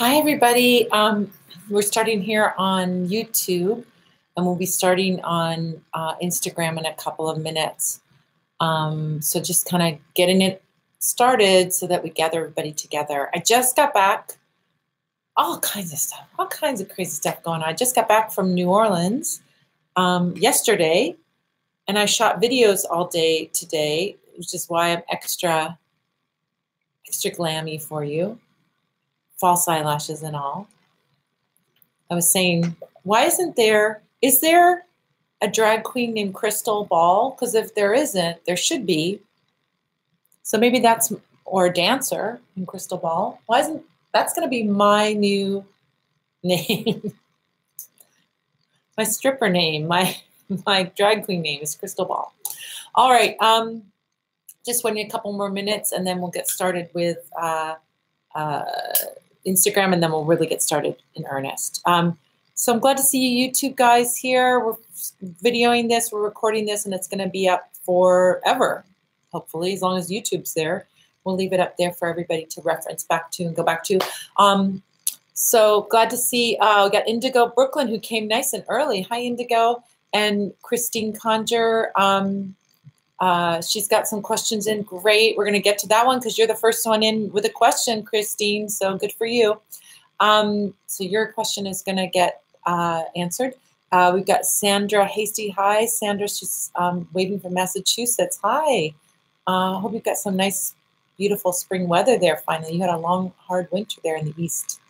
Hi, everybody. We're starting here on YouTube, and we'll be starting on Instagram in a couple of minutes. So just kind of getting it started so that we gather everybody together. I just got back, all kinds of stuff, all kinds of crazy stuff going on. I just got back from New Orleans yesterday, and I shot videos all day today, which is why I'm extra glammy for you. False eyelashes and all. I was saying, why is there a drag queen named Crystal Ball? Because if there isn't, there should be. So maybe that's, or a dancer in Crystal Ball. Why isn't, that's going to be my new name. My stripper name, my drag queen name is Crystal Ball. All right, just waiting a couple more minutes and then we'll get started with Instagram, and then we'll really get started in earnest. So I'm glad to see you YouTube guys here. We're videoing this, we're recording this, and it's going to be up forever, hopefully, as long as YouTube's there. We'll leave it up there for everybody to reference back to and go back to. So glad to see, we got Indigo Brooklyn, who came nice and early. Hi, Indigo. And Christine Conjure. She's got some questions in. Great. We're going to get to that one because you're the first one in with a question, Christine. So good for you. So your question is going to get answered. We've got Sandra Hasty. Hi, Sandra. She's waving from Massachusetts. Hi. Hope you've got some nice, beautiful spring weather there finally. You had a long, hard winter there in the east.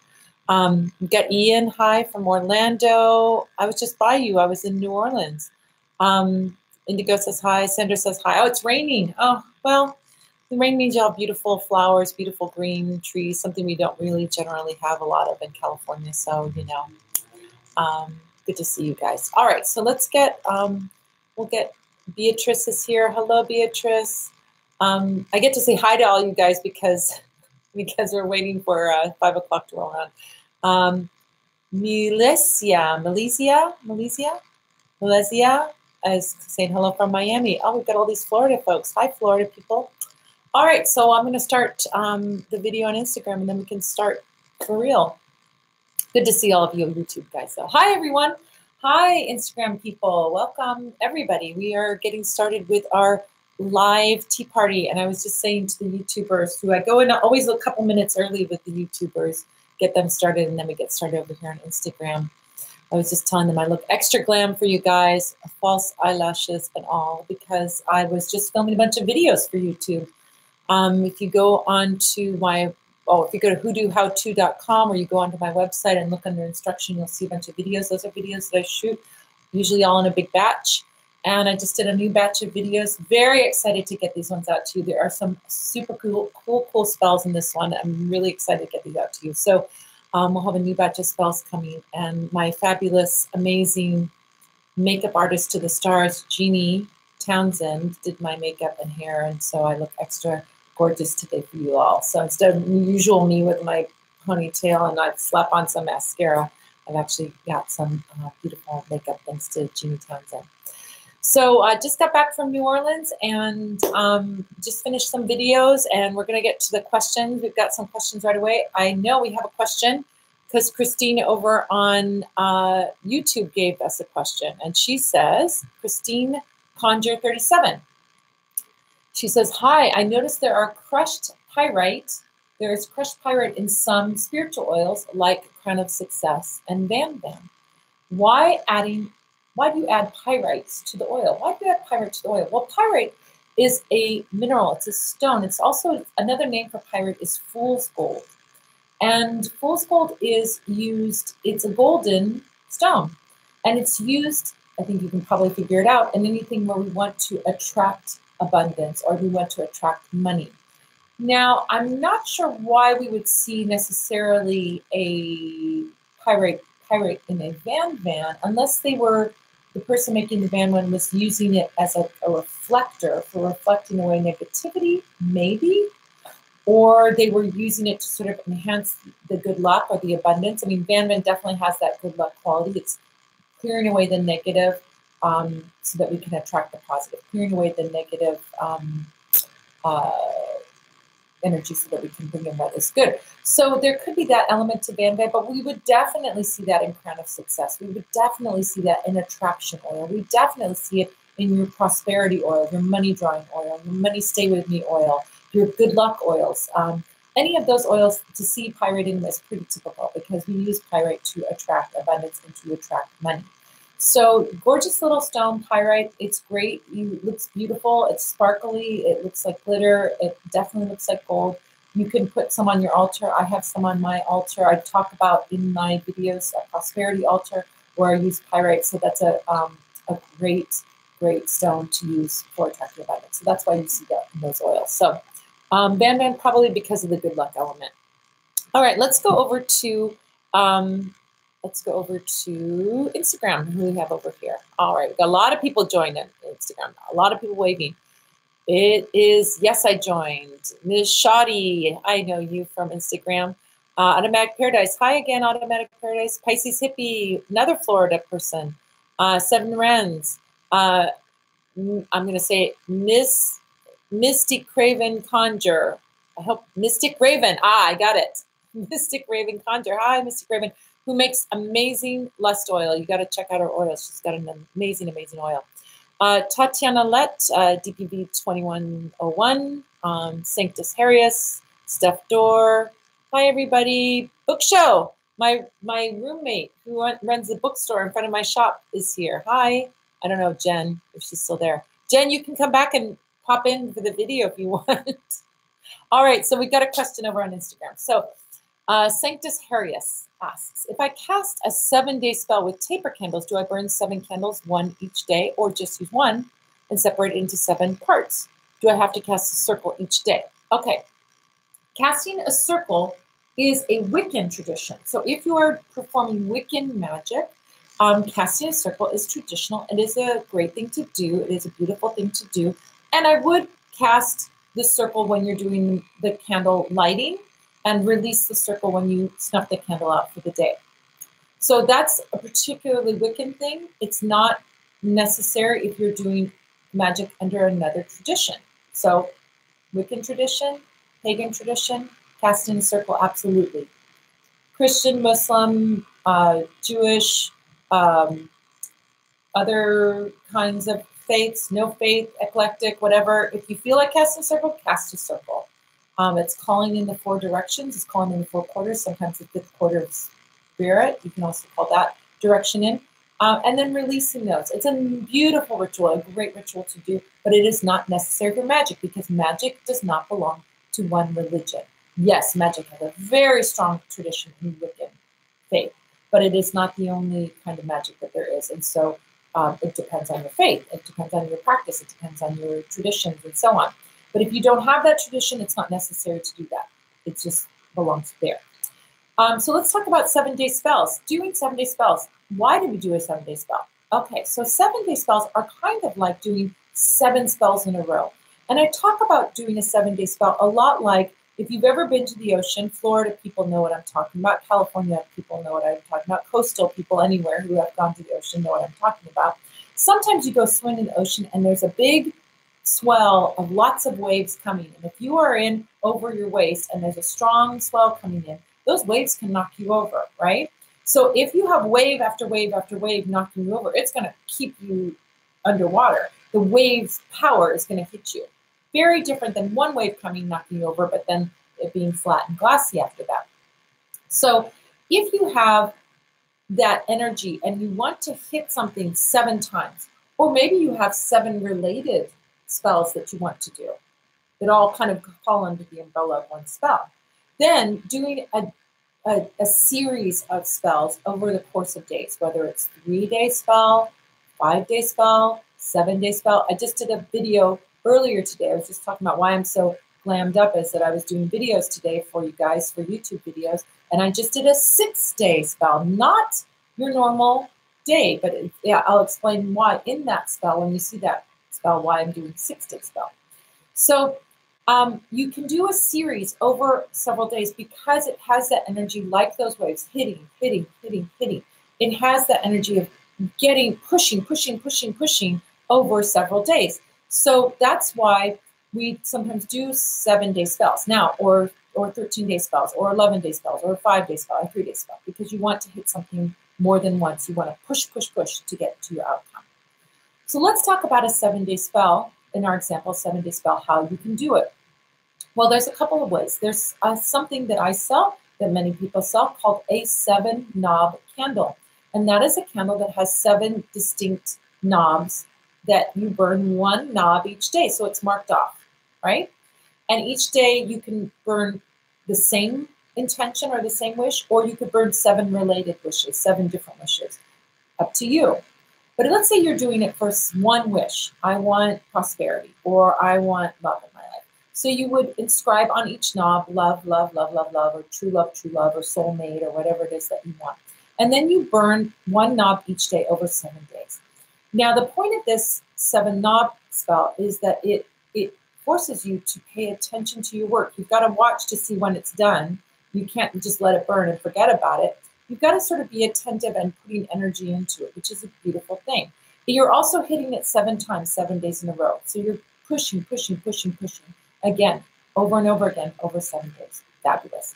We've got Ian. Hi, from Orlando. I was just by you. I was in New Orleans. Indigo says hi. Sandra says hi. Oh, it's raining. Oh, well, the rain means you have beautiful flowers, beautiful green trees, something we don't really generally have a lot of in California. So, you know, good to see you guys. All right, so let's get, we'll get, Beatrice is here. Hello, Beatrice. I get to say hi to all you guys because we're waiting for 5 o'clock to roll around. Melissa is saying hello from Miami. Oh, we've got all these Florida folks. Hi, Florida people. All right, so I'm going to start the video on Instagram, and then we can start for real. Good to see all of you YouTube guys, though. Hi, everyone. Hi, Instagram people. Welcome, everybody. We are getting started with our live tea party, and I was just saying to the YouTubers, who I go in always a couple minutes early with the YouTubers, get them started, and then we get started over here on Instagram. I was just telling them I look extra glam for you guys, false eyelashes and all, because I was just filming a bunch of videos for YouTube. If you go on to my, if you go to hoodoohowto.com, or you go onto my website and look under instruction, you'll see a bunch of videos. Those are videos that I shoot, usually all in a big batch. And I just did a new batch of videos. Very excited to get these ones out to you. There are some super cool spells in this one. I'm really excited to get these out to you. So we'll have a new batch of spells coming, and my fabulous, amazing makeup artist to the stars, Jeannie Townsend, did my makeup and hair, and so I look extra gorgeous today for you all. So instead of usual me with my ponytail and I'd slap on some mascara, I've actually got some beautiful makeup thanks to Jeannie Townsend. So I just got back from New Orleans and just finished some videos, and we're going to get to the questions. We've got some questions right away. I know we have a question because Christine over on YouTube gave us a question, and she says, Christine Conjure 37. She says, hi, I noticed there are crushed pyrite. There is crushed pyrite in some spiritual oils like Crown of Success and Van Van. Why do you add pyrites to the oil? Why do you add pyrite to the oil? Well, pyrite is a mineral. It's a stone. It's also, another name for pyrite is fool's gold. And fool's gold is used, it's a golden stone. And it's used, I think you can probably figure it out, in anything where we want to attract abundance or we want to attract money. Now, I'm not sure why we would see necessarily a pyrite in a Van Van unless they were, the person making the Van Van was using it as a reflector for reflecting away negativity, maybe, or they were using it to sort of enhance the good luck or the abundance. I mean, Van Van definitely has that good luck quality. It's clearing away the negative so that we can attract the positive, clearing away the negative energy so that we can bring in what is good. So there could be that element to Van Van, but we would definitely see that in Crown of Success. We would definitely see that in Attraction Oil. We definitely see it in your Prosperity Oil, your Money Drawing Oil, your Money Stay With Me Oil, your Good Luck Oils. Any of those oils, to see pyrite in them is pretty typical because we use pyrite to attract abundance and to attract money. So gorgeous little stone, pyrite. It's great. It looks beautiful. It's sparkly. It looks like glitter. It definitely looks like gold. You can put some on your altar. I have some on my altar. I talk about in my videos a prosperity altar where I use pyrite. So that's a great stone to use for attracting abundance. So that's why you see that in those oils. So Van Van, probably because of the good luck element. All right, let's go over to Instagram. Who we have over here? All right, we've got a lot of people joining Instagram. A lot of people waving. It is, yes, I joined. Ms. Shoddy, I know you from Instagram. Automatic Paradise. Hi again, Automatic Paradise. Pisces Hippie, another Florida person. Seven Wrens. I'm going to say Mystic Raven Conjure. I hope Mystic Raven. I got it. Mystic Raven Conjure. Hi, Mystic Raven, who makes amazing lust oil. You got to check out her oils. She's got an amazing oil. Tatiana Lett, DPV 2101, Sanctus Harrius, Steph Dorr. Hi, everybody. Book Show. My roommate who runs the bookstore in front of my shop is here. Hi. I don't know, Jen, if she's still there. Jen, you can come back and pop in for the video if you want. All right, so we got a question over on Instagram. So Sanctus Harrius asks, if I cast a 7-day spell with taper candles, do I burn 7 candles, 1 each day, or just use 1 and separate it into 7 parts? Do I have to cast a circle each day? Okay, casting a circle is a Wiccan tradition. So if you are performing Wiccan magic, casting a circle is traditional. It is a great thing to do. It is a beautiful thing to do. And I would cast the circle when you're doing the candle lighting and release the circle when you snuff the candle out for the day. So that's a particularly Wiccan thing. It's not necessary if you're doing magic under another tradition. So Wiccan tradition, pagan tradition, casting a circle, absolutely. Christian, Muslim, Jewish, other kinds of faiths, no faith, eclectic, whatever. If you feel like casting a circle, cast a circle. It's calling in the 4 directions. It's calling in the 4 quarters. Sometimes the 5th quarter of spirit. You can also call that direction in. And then releasing those. It's a beautiful ritual, a great ritual to do, but it is not necessary for magic because magic does not belong to one religion. Yes, magic has a very strong tradition in Wiccan faith, but it is not the only kind of magic that there is. And so it depends on your faith. It depends on your practice. It depends on your traditions and so on. But if you don't have that tradition, it's not necessary to do that. It just belongs there. So let's talk about 7-day spells. Doing 7-day spells. Why do we do a 7-day spell? Okay, so 7-day spells are kind of like doing 7 spells in a row. And I talk about doing a 7-day spell a lot like if you've ever been to the ocean, Florida people know what I'm talking about. California people know what I'm talking about. Coastal people anywhere who have gone to the ocean know what I'm talking about. Sometimes you go swim in the ocean and there's a big swell of lots of waves coming. And if you are in over your waist and there's a strong swell coming in, those waves can knock you over, right? So if you have wave after wave after wave knocking you over, it's going to keep you underwater. The wave's power is going to hit you. Very different than one wave coming, knocking you over, but then it being flat and glassy after that. So if you have that energy and you want to hit something 7 times, or maybe you have 7 related spells that you want to do that all kind of fall under the umbrella of one spell, then doing a series of spells over the course of days, whether it's 3-day spell, 5-day spell, 7-day spell. I just did a video earlier today. I was just talking about why I'm so glammed up is that I was doing videos today for you guys for YouTube videos. And I just did a 6-day spell, not your normal day, but yeah, I'll explain why in that spell, when you see that spell, why I'm doing 6-day spell. So you can do a series over several days because it has that energy like those waves, hitting. It has that energy of pushing over several days. So that's why we sometimes do 7-day spells now, or 13-day spells, or 11-day spells, or 5-day spell, or 3-day spell, because you want to hit something more than once. You want to push, push, push to get to your outcome. So let's talk about a 7-day spell. In our example, 7-day spell, how you can do it. Well, there's a couple of ways. There's something that I sell, that many people sell, called a 7-knob candle. And that is a candle that has 7 distinct knobs that you burn 1 knob each day. So it's marked off, right? And each day you can burn the same intention or the same wish, or you could burn 7 related wishes, 7 different wishes. Up to you. But let's say you're doing it for one wish. I want prosperity, or I want love in my life. So you would inscribe on each knob, love, love, love, love, love, or true love, or soulmate, or whatever it is that you want. And then you burn 1 knob each day over 7 days. Now, the point of this 7-knob spell is that it forces you to pay attention to your work. You've got to watch to see when it's done. You can't just let it burn and forget about it. You've got to sort of be attentive and putting energy into it, which is a beautiful thing. But you're also hitting it 7 times, 7 days in a row. So you're pushing, pushing, pushing, pushing. Again, over and over again, over 7 days. Fabulous.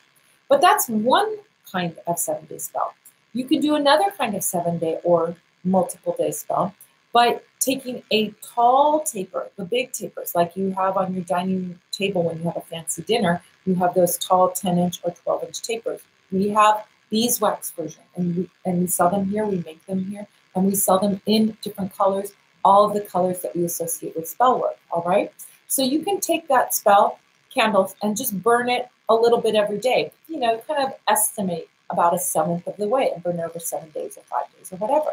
But that's one kind of 7-day spell. You can do another kind of 7-day or multiple day spell by taking a tall taper, the big tapers, like you have on your dining table when you have a fancy dinner. You have those tall 10-inch or 12-inch tapers. We have beeswax version, and we sell them here. We make them here, and we sell them in different colors, all of the colors that we associate with spell work, all right? So you can take that spell candle and just burn it a little bit every day. You know, kind of estimate about 1/7 of the way and burn it over 7 days or 5 days or whatever.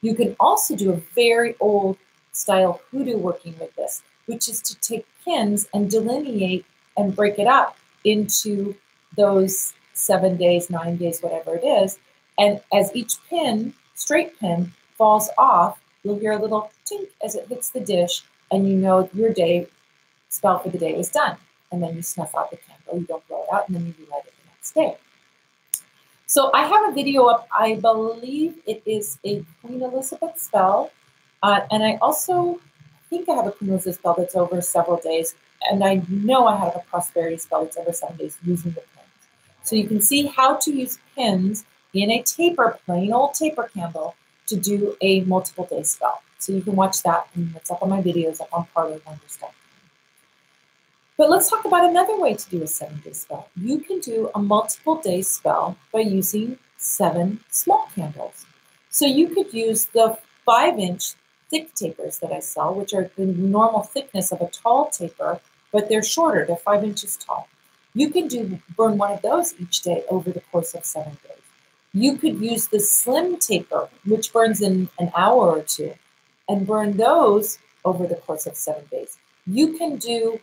You can also do a very old style hoodoo working with this, which is to take pins and delineate and break it up into those 7 days, 9 days, whatever it is. And as each pin, straight pin, falls off, you'll hear a little tink as it hits the dish, and you know your day spell for the day is done. And then you snuff out the candle, you don't blow it out, and then you relight it the next day. So I have a video up. I believe it is a Queen Elizabeth spell. And I also think I have a Queen Elizabeth spell that's over several days. And I know I have a prosperity spell that's over 7 days using the pins. So you can see how to use pins in a taper, plain old taper candle, to do a multiple day spell. So you can watch that, and it's up on my videos, up on Parlor Wonder stuff. But let's talk about another way to do a 7-day spell. You can do a multiple day spell by using 7 small candles. So you could use the 5-inch thick tapers that I sell, which are the normal thickness of a tall taper, but they're shorter, they're 5 inches tall. You can burn one of those each day over the course of 7 days. You could use the slim taper, which burns in an hour or 2, and burn those over the course of 7 days. You can do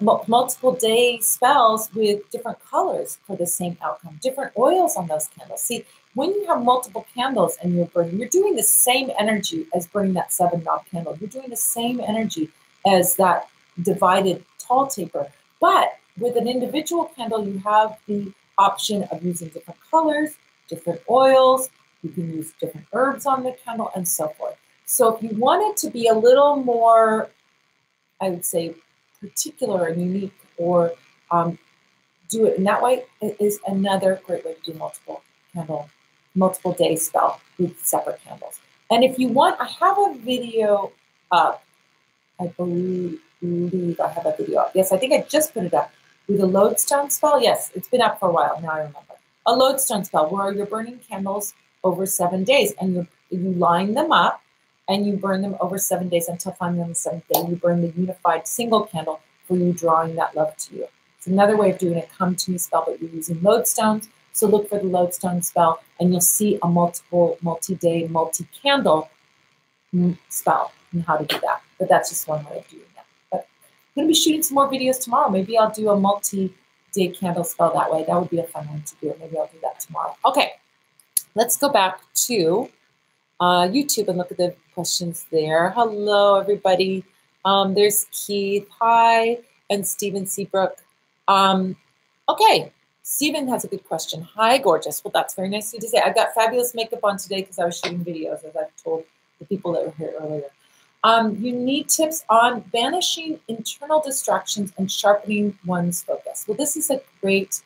multiple day spells with different colors for the same outcome, different oils on those candles. See, when you have multiple candles and you're burning, you're doing the same energy as burning that 7-knob candle. You're doing the same energy as that divided tall taper. But with an individual candle, you have the option of using different colors, different oils. You can use different herbs on the candle and so forth. So if you want it to be a little more, I would say, particular and unique, or do it in that way, it is another great way to do multiple day spell with separate candles. And if you want, I have a video up. I believe I have a video up. Yes, I think I just put it up with a lodestone spell. Yes, it's been up for a while. Now I remember. A lodestone spell where you're burning candles over 7 days, and you line them up, and you burn them over 7 days until finally on the 7th day, you burn the unified single candle for you drawing that love to you. It's another way of doing a come to me spell, but you're using lodestones. So look for the lodestone spell, and you'll see a multi-day, multi-candle spell and how to do that. But that's just one way of doing that. But I'm going to be shooting some more videos tomorrow. Maybe I'll do a multi-day candle spell that way. That would be a fun one to do. Maybe I'll do that tomorrow. Okay, let's go back to YouTube and look at the questions there. Hello, everybody. There's Keith. Hi. And Stephen Seabrook. Okay. Stephen has a good question. Hi, gorgeous. Well, that's very nice of you to say. I've got fabulous makeup on today because I was shooting videos, as I've told the people that were here earlier. You need tips on banishing internal distractions and sharpening one's focus. Well, this is a great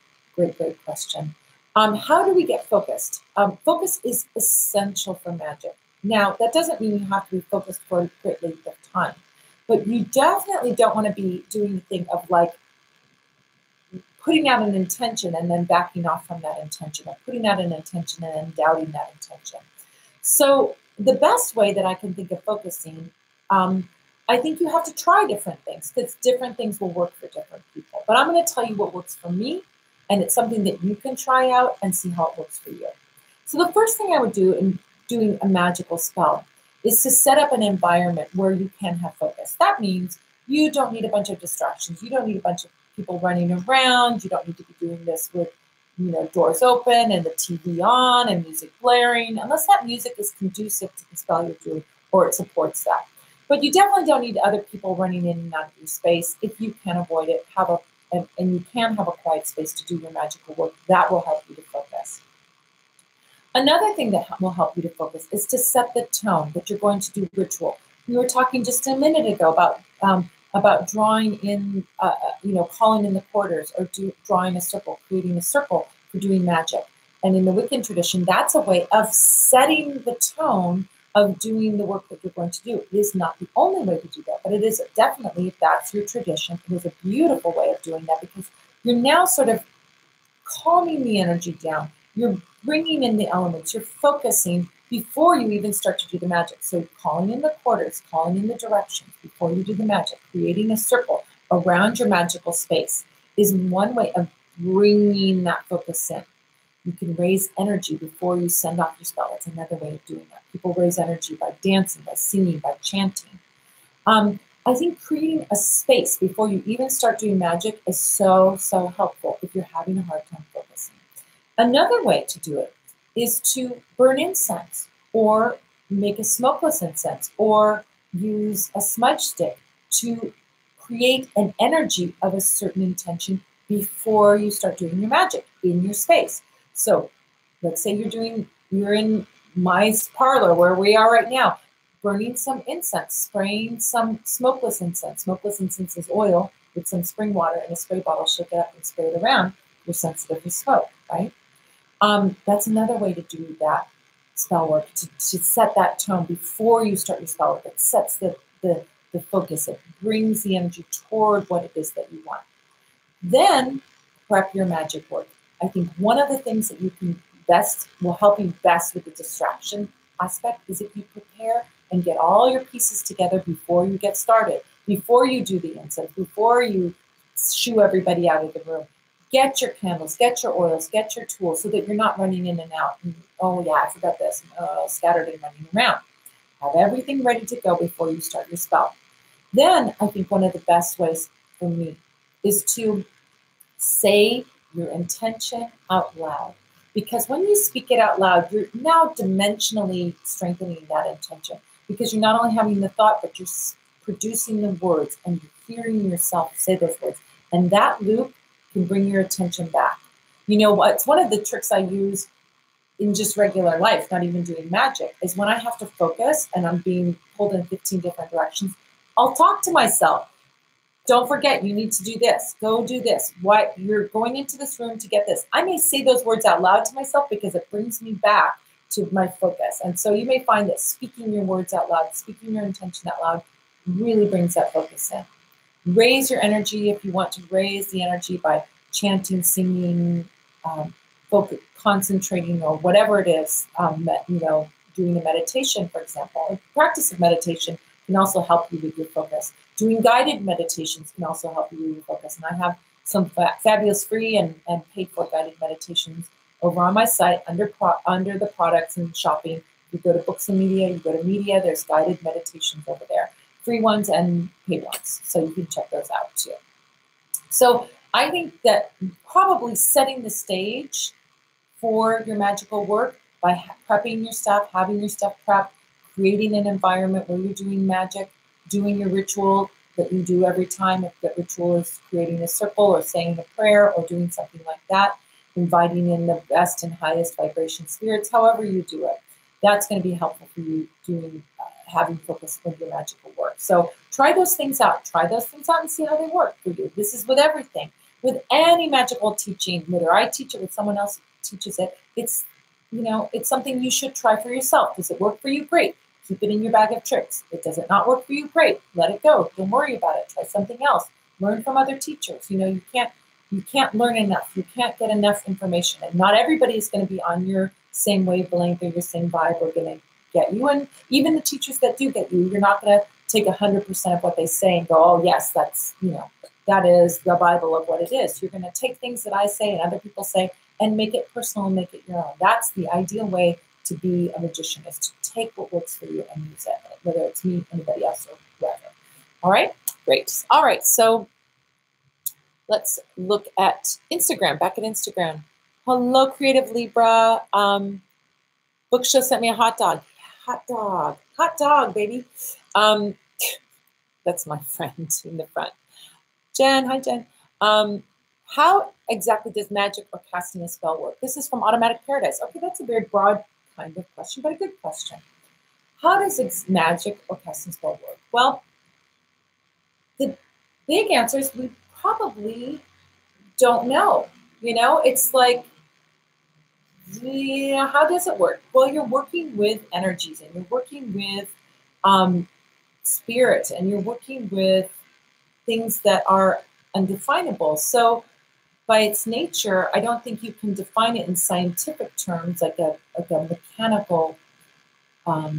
question. How do we get focused? Focus is essential for magic. Now, that doesn't mean you have to be focused for a great length of time, but you definitely don't want to be doing the thing of like putting out an intention and then backing off from that intention, or putting out an intention and then doubting that intention. So the best way that I can think of focusing, I think you have to try different things, because different things will work for different people. But I'm going to tell you what works for me, and it's something that you can try out and see how it works for you. So the first thing I would do in doing a magical spell is to set up an environment where you can have focus. That means you don't need a bunch of distractions. You don't need a bunch of people running around. You don't need to be doing this with, doors open and the TV on and music blaring, unless that music is conducive to the spell you're doing or it supports that. But you definitely don't need other people running in and out of your space. If you can avoid it, and you can have a quiet space to do your magical work. That will help you to focus. Another thing that will help you to focus is to set the tone that you're going to do ritual. We were talking just a minute ago about drawing in, calling in the quarters, or drawing a circle, creating a circle for doing magic. And in the Wiccan tradition, that's a way of setting the tone of doing the work that you're going to do. It is not the only way to do that, but it is definitely, if that's your tradition, it is a beautiful way of doing that, because you're now sort of calming the energy down. You're bringing in the elements. You're focusing before you even start to do the magic. So calling in the quarters, calling in the directions before you do the magic, creating a circle around your magical space is one way of bringing that focus in. You can raise energy before you send off your spell. That's another way of doing that. People raise energy by dancing, by singing, by chanting. I think creating a space before you even start doing magic is so, so helpful if you're having a hard time focusing. Another way to do it is to burn incense, or make a smokeless incense, or use a smudge stick to create an energy of a certain intention before you start doing your magic in your space. So let's say you're in my parlor where we are right now, burning some incense, spraying some smokeless incense. Smokeless incense is oil with some spring water in a spray bottle. Shake it up and spray it around. You're sensitive to smoke, right? That's another way to do that spell work, to set that tone before you start your spell work. It sets the focus. It brings the energy toward what it is that you want. Then prep your magic work. I think one of the things that will help you best with the distraction aspect is if you prepare and get all your pieces together before you get started, before you do the incense, before you shoo everybody out of the room. Get your candles, get your oils, get your tools, so that you're not running in and out. And, oh yeah, I forgot this. Scattered and running around. Have everything ready to go before you start your spell. Then I think one of the best ways for me is to say your intention out loud. Because when you speak it out loud, you're now dimensionally strengthening that intention. Because you're not only having the thought, but you're producing the words, and you're hearing yourself say those words. And that loop can bring your attention back. You know what? It's one of the tricks I use in just regular life, not even doing magic, is when I have to focus and I'm being pulled in 15 different directions, I'll talk to myself. Don't forget, you need to do this. Go do this. What, you're going into this room to get this. I may say those words out loud to myself because it brings me back to my focus. And so you may find that speaking your words out loud, speaking your intention out loud, really brings that focus in. Raise your energy if you want to raise the energy by chanting, singing, concentrating, or whatever it is, doing a meditation, for example. The practice of meditation can also help you with your focus. Doing guided meditations can also help you with your focus. And I have some fabulous free and paid for guided meditations over on my site under the products and shopping. You go to books and media, you go to media, there's guided meditations over there. Free ones and paid ones. So you can check those out too. So I think that probably setting the stage for your magical work by prepping your stuff, having your stuff prepped, creating an environment where you're doing magic, doing your ritual that you do every time. If the ritual is creating a circle or saying a prayer or doing something like that, inviting in the best and highest vibration spirits, however you do it, that's going to be helpful for you doing having focus with your magical work. So try those things out. Try those things out and see how they work for you. This is with everything. With any magical teaching, whether I teach it or someone else teaches it, it's something you should try for yourself. Does it work for you? Great. Keep it in your bag of tricks. Does it not work for you? Great. Let it go. Don't worry about it. Try something else. Learn from other teachers. You can't learn enough. You can't get enough information. And not everybody is going to be on your same wavelength or your same vibe or going to get you. And even the teachers that do get you, you're not going to take 100% of what they say and go, oh, yes, that's, that is the Bible of what it is. You're going to take things that I say and other people say and make it personal and make it your own. That's the ideal way to be a magician, is to take what works for you and use it, whether it's me, anybody else, or whoever. All right, great. All right, so let's look at Instagram, back at Instagram. Hello, Creative Libra. Book Show sent me a hot dog. Hot dog, baby. That's my friend in the front. Jen, hi, Jen. How exactly does magic or casting a spell work? This is from Automatic Paradise. Okay, that's a very broad kind of question, but a good question. How does magic or casting spell work? Well, the big answer is we probably don't know. It's like, how does it work? Well, you're working with energies and you're working with spirit and you're working with things that are undefinable. So by its nature, I don't think you can define it in scientific terms, like a mechanical, I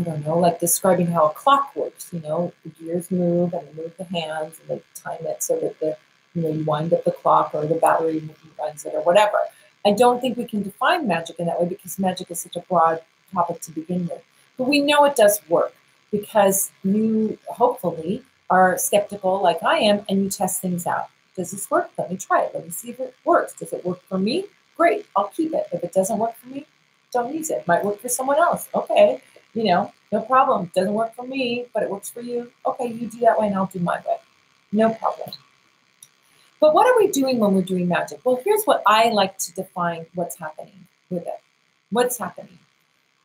don't know, like describing how a clock works. The gears move and they move the hands and they time it so that you wind up the clock or the battery runs it or whatever. I don't think we can define magic in that way because magic is such a broad topic to begin with. But we know it does work because you hopefully are skeptical like I am and you test things out. Does this work? Let me try it. Let me see if it works. Does it work for me? Great, I'll keep it. If it doesn't work for me, don't use it. It might work for someone else. Okay, no problem. Doesn't work for me, but it works for you. Okay, you do that way and I'll do my way. No problem. But what are we doing when we're doing magic? Well, here's what I like to define what's happening with it. What's happening?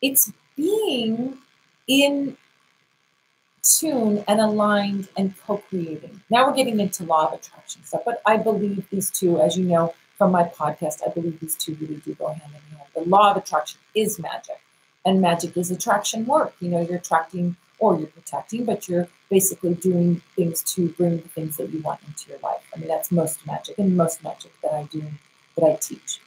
It's being in tune and aligned and co-creating. Now we're getting into law of attraction stuff, but I believe these two, as you know from my podcast, I believe these two really do go hand in hand. The law of attraction is magic, and magic is attraction work. You're attracting or you're protecting, but you're basically doing things to bring the things that you want into your life. I mean, that's most magic and most magic that I do, that I teach.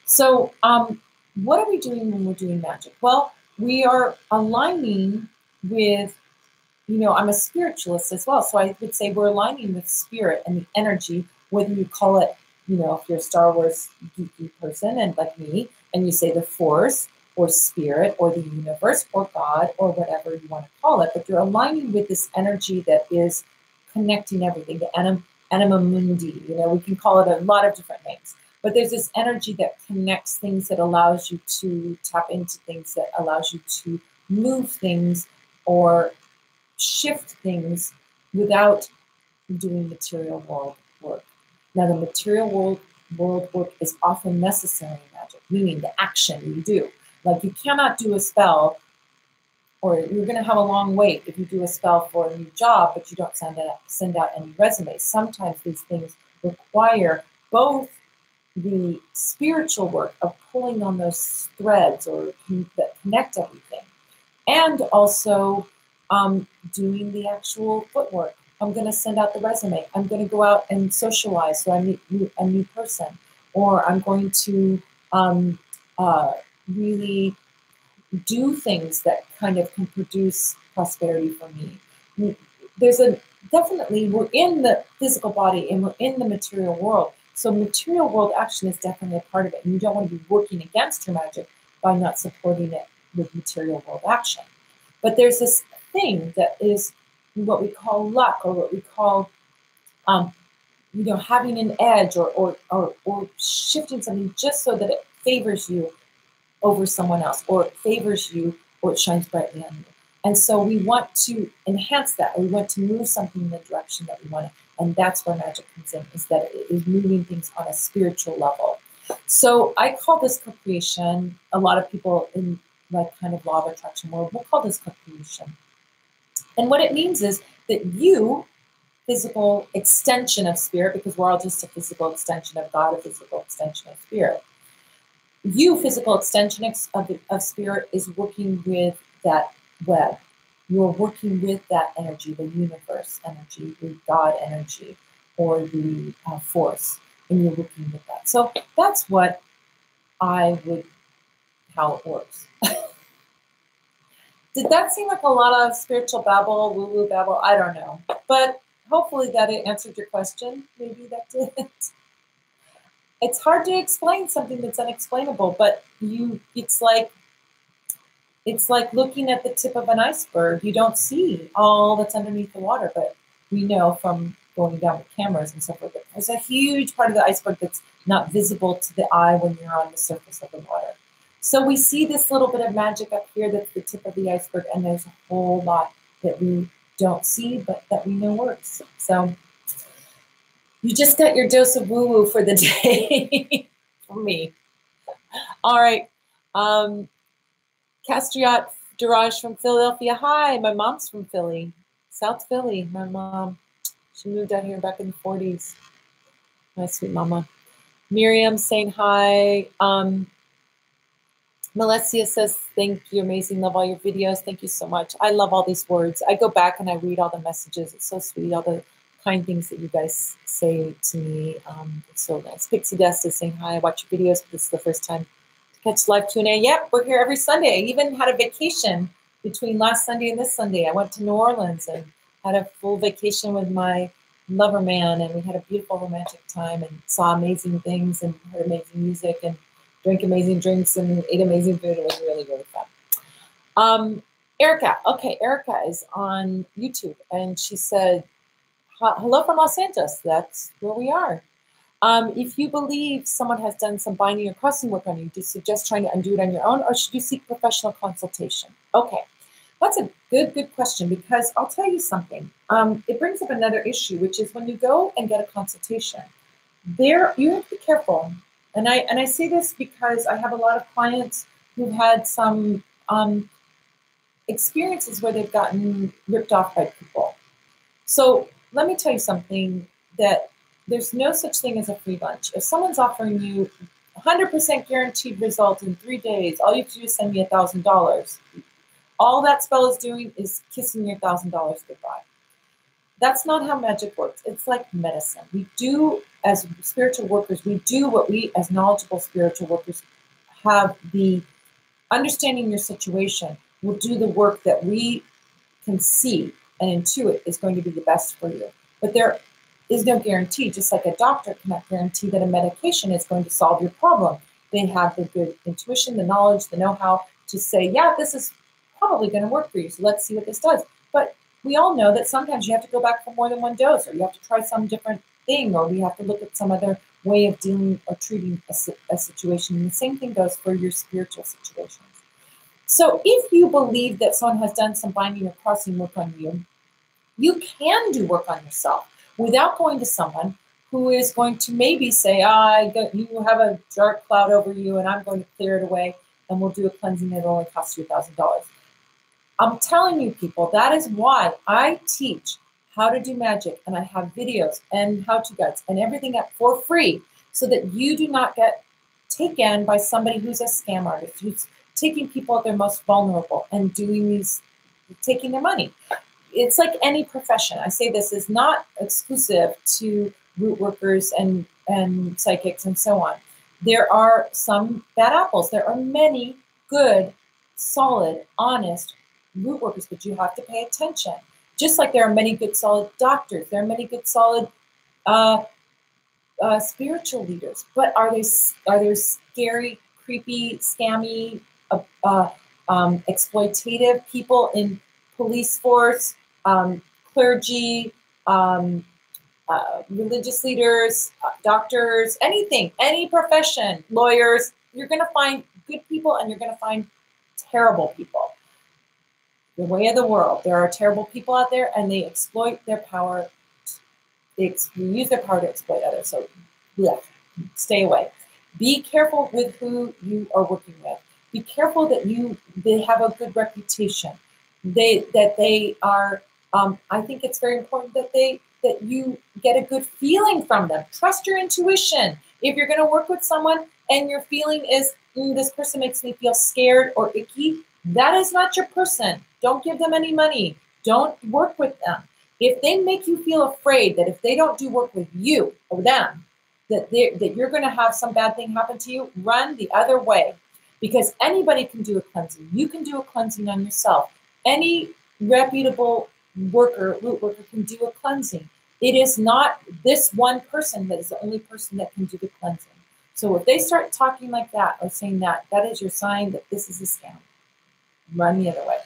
So what are we doing when we're doing magic? Well, we are aligning with, I'm a spiritualist as well. So I would say we're aligning with spirit and the energy, whether you call it, if you're a Star Wars geeky person and like me, and you say the Force or spirit or the universe or God or whatever you want to call it, but you're aligning with this energy that is connecting everything, the anima mundi. We can call it a lot of different names, but there's this energy that connects things, that allows you to tap into things, that allows you to move things or shift things without doing material world work. Now, the material world work is often necessary in magic, meaning the action you do. Like you cannot do a spell, or you're going to have a long wait if you do a spell for a new job, but you don't send out any resumes. Sometimes these things require both the spiritual work of pulling on those threads or that connect everything, and also doing the actual footwork. I'm going to send out the resume. I'm going to go out and socialize so I meet a new person, or I'm going to really do things that kind of can produce prosperity for me. Definitely, we're in the physical body and we're in the material world. So material world action is definitely a part of it. And you don't want to be working against your magic by not supporting it with material world action. But there's this thing that is what we call luck, or what we call, having an edge or shifting something just so that it favors you over someone else, or it favors you, or it shines brightly on you. And so we want to enhance that. We want to move something in the direction that we want to. And that's where magic comes in, is that it is moving things on a spiritual level. So I call this co-creation. A lot of people like kind of law of attraction world. We'll call this co-creation. And what it means is that you, physical extension of spirit, because we're all just a physical extension of God, a physical extension of spirit. You, physical extension of spirit, is working with that web. You're working with that energy, the universe energy, the God energy, or the force, and you're working with that. So that's what how it works. Did that seem like a lot of spiritual babble, woo-woo babble? I don't know. But hopefully that answered your question. Maybe that did. It's hard to explain something that's unexplainable, but it's like looking at the tip of an iceberg. You don't see all that's underneath the water, but we know from going down with cameras and so forth that there's a huge part of the iceberg that's not visible to the eye when you're on the surface of the water. So we see this little bit of magic up here that's the tip of the iceberg, and there's a whole lot that we don't see, but that we know works. So you just got your dose of woo-woo for the day from me. All right. Castriot Daraj from Philadelphia. Hi, my mom's from Philly, South Philly. My mom, she moved out here back in the 40s. My sweet mama. Miriam saying hi. Melissa says, thank you, amazing, love all your videos. Thank you so much. I love all these words. I go back and I read all the messages. It's so sweet, all the kind things that you guys say to me. It's so nice. Pixie Dust is saying hi. I watch your videos, but this is the first time to catch live Q&A. Yep, we're here every Sunday. I even had a vacation between last Sunday and this Sunday. I went to New Orleans and had a full vacation with my lover man, and we had a beautiful romantic time and saw amazing things and heard amazing music and drank amazing drinks and ate amazing food. It was really, really fun. Erica. Okay, Erica is on YouTube, and she said, hello from Los Angeles. That's where we are. If you believe someone has done some binding or crossing work on you, do you suggest trying to undo it on your own, or should you seek professional consultation? Okay, that's a good question, because I'll tell you something. It brings up another issue, which is when you go and get a consultation, you have to be careful. And I say this because I have a lot of clients who've had some experiences where they've gotten ripped off by people. So let me tell you something, that there's no such thing as a free lunch. If someone's offering you 100% guaranteed result in 3 days, all you have to do is send me $1,000. All that spell is doing is kissing your $1,000 goodbye. That's not how magic works. It's like medicine. We do, as spiritual workers, we do what we, as knowledgeable spiritual workers, have the understanding your situation. We'll do the work that we can see and intuit is going to be the best for you. But there is no guarantee, just like a doctor cannot guarantee that a medication is going to solve your problem. They have the good intuition, the knowledge, the know-how to say, yeah, this is probably going to work for you, so let's see what this does. But we all know that sometimes you have to go back for more than one dose, or you have to try some different thing, or we have to look at some other way of dealing or treating a situation. And the same thing goes for your spiritual situations. So if you believe that someone has done some binding or crossing work on you, you can do work on yourself without going to someone who is going to maybe say, you have a dark cloud over you and I'm going to clear it away and we'll do a cleansing that only costs you $1,000. I'm telling you, people, that is why I teach how to do magic, and I have videos and how-to guides and everything up for free, so that you do not get taken by somebody who's a scam artist, who's taking people at their most vulnerable and taking their money. It's like any profession. I say this is not exclusive to root workers and psychics and so on. There are some bad apples. There are many good, solid, honest root workers, but you have to pay attention. Just like there are many good, solid doctors. There are many good, solid spiritual leaders. But are there scary, creepy, scammy, exploitative people in police force, clergy, religious leaders, doctors, anything, any profession, lawyers? You're going to find good people and you're going to find terrible people. The way of the world. There are terrible people out there, and they exploit their power. They use their power to exploit others. So, stay away. Be careful with who you are working with. Be careful that they have a good reputation. They are. I think it's very important that you get a good feeling from them. Trust your intuition. If you're going to work with someone and your feeling is, this person makes me feel scared or icky, that is not your person. Don't give them any money. Don't work with them. If they make you feel afraid that if they don't do work with you or them, that you're going to have some bad thing happen to you, run the other way. Because anybody can do a cleansing. You can do a cleansing on yourself. Any reputable root worker can do a cleansing. It is not this one person that is the only person that can do the cleansing. So if they start talking like that or saying that, that is your sign that this is a scam. Run the other way.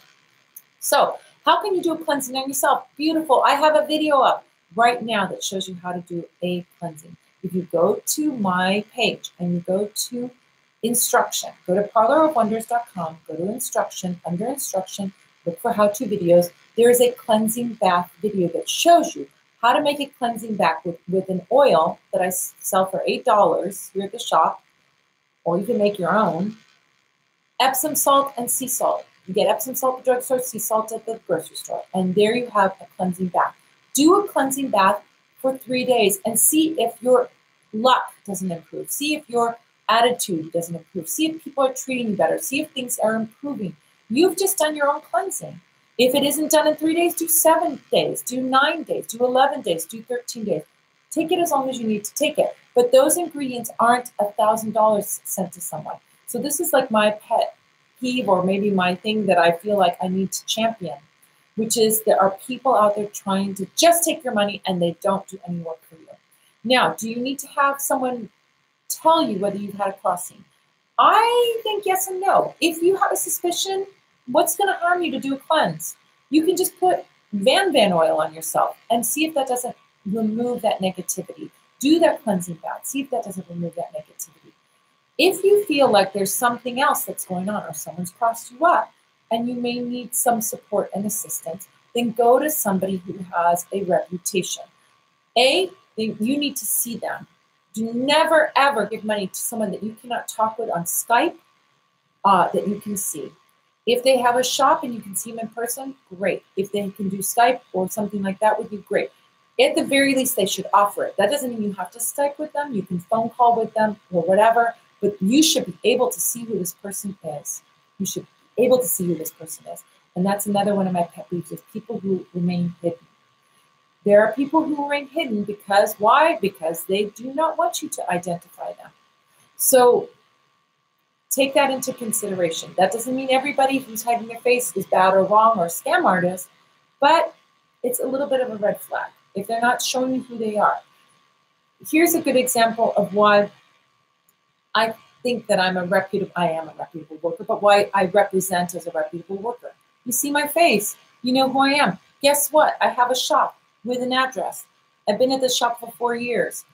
So how can you do a cleansing on yourself? Beautiful. I have a video up right now that shows you how to do a cleansing. If you go to my page and you go to instruction, go to parlorofwonders.com, go to instruction, under instruction, look for how-to videos. There is a cleansing bath video that shows you how to make a cleansing bath with an oil that I sell for $8 here at the shop, or you can make your own. Epsom salt and sea salt. You get Epsom salt at the drugstore, sea salt at the grocery store, and there you have a cleansing bath. Do a cleansing bath for 3 days and see if your luck doesn't improve. See if your attitude doesn't improve. See if people are treating you better. See if things are improving. You've just done your own cleansing. If it isn't done in 3 days, do 7 days, do 9 days, do 11 days, do 13 days. Take it as long as you need to take it. But those ingredients aren't $1,000 sent to someone. So this is like my pet peeve, or maybe my thing that I feel like I need to champion, which is there are people out there trying to just take your money and they don't do any work for you. Now, do you need to have someone tell you whether you've had a crossing? I think yes and no. If you have a suspicion, what's going to harm you to do a cleanse? You can just put Van oil on yourself and see if that doesn't remove that negativity. Do that cleansing bath. See if that doesn't remove that negativity. If you feel like there's something else that's going on or someone's crossed you up and you may need some support and assistance, then go to somebody who has a reputation. You need to see them. Do never, ever give money to someone that you cannot talk with on Skype, that you can see. If they have a shop and you can see them in person, great. If they can do Skype or something like that would be great. At the very least, they should offer it. That doesn't mean you have to Skype with them. You can phone call with them or whatever, but you should be able to see who this person is. You should be able to see who this person is. And that's another one of my pet peeves is people who remain hidden. There are people who remain hidden because, why? Because they do not want you to identify them. So take that into consideration. That doesn't mean everybody who's hiding their face is bad or wrong or a scam artist, but it's a little bit of a red flag if they're not showing you who they are. Here's a good example of why I think that I am a reputable worker, but why I represent as a reputable worker. You see my face. You know who I am. Guess what? I have a shop with an address. I've been at the shop for 4 years.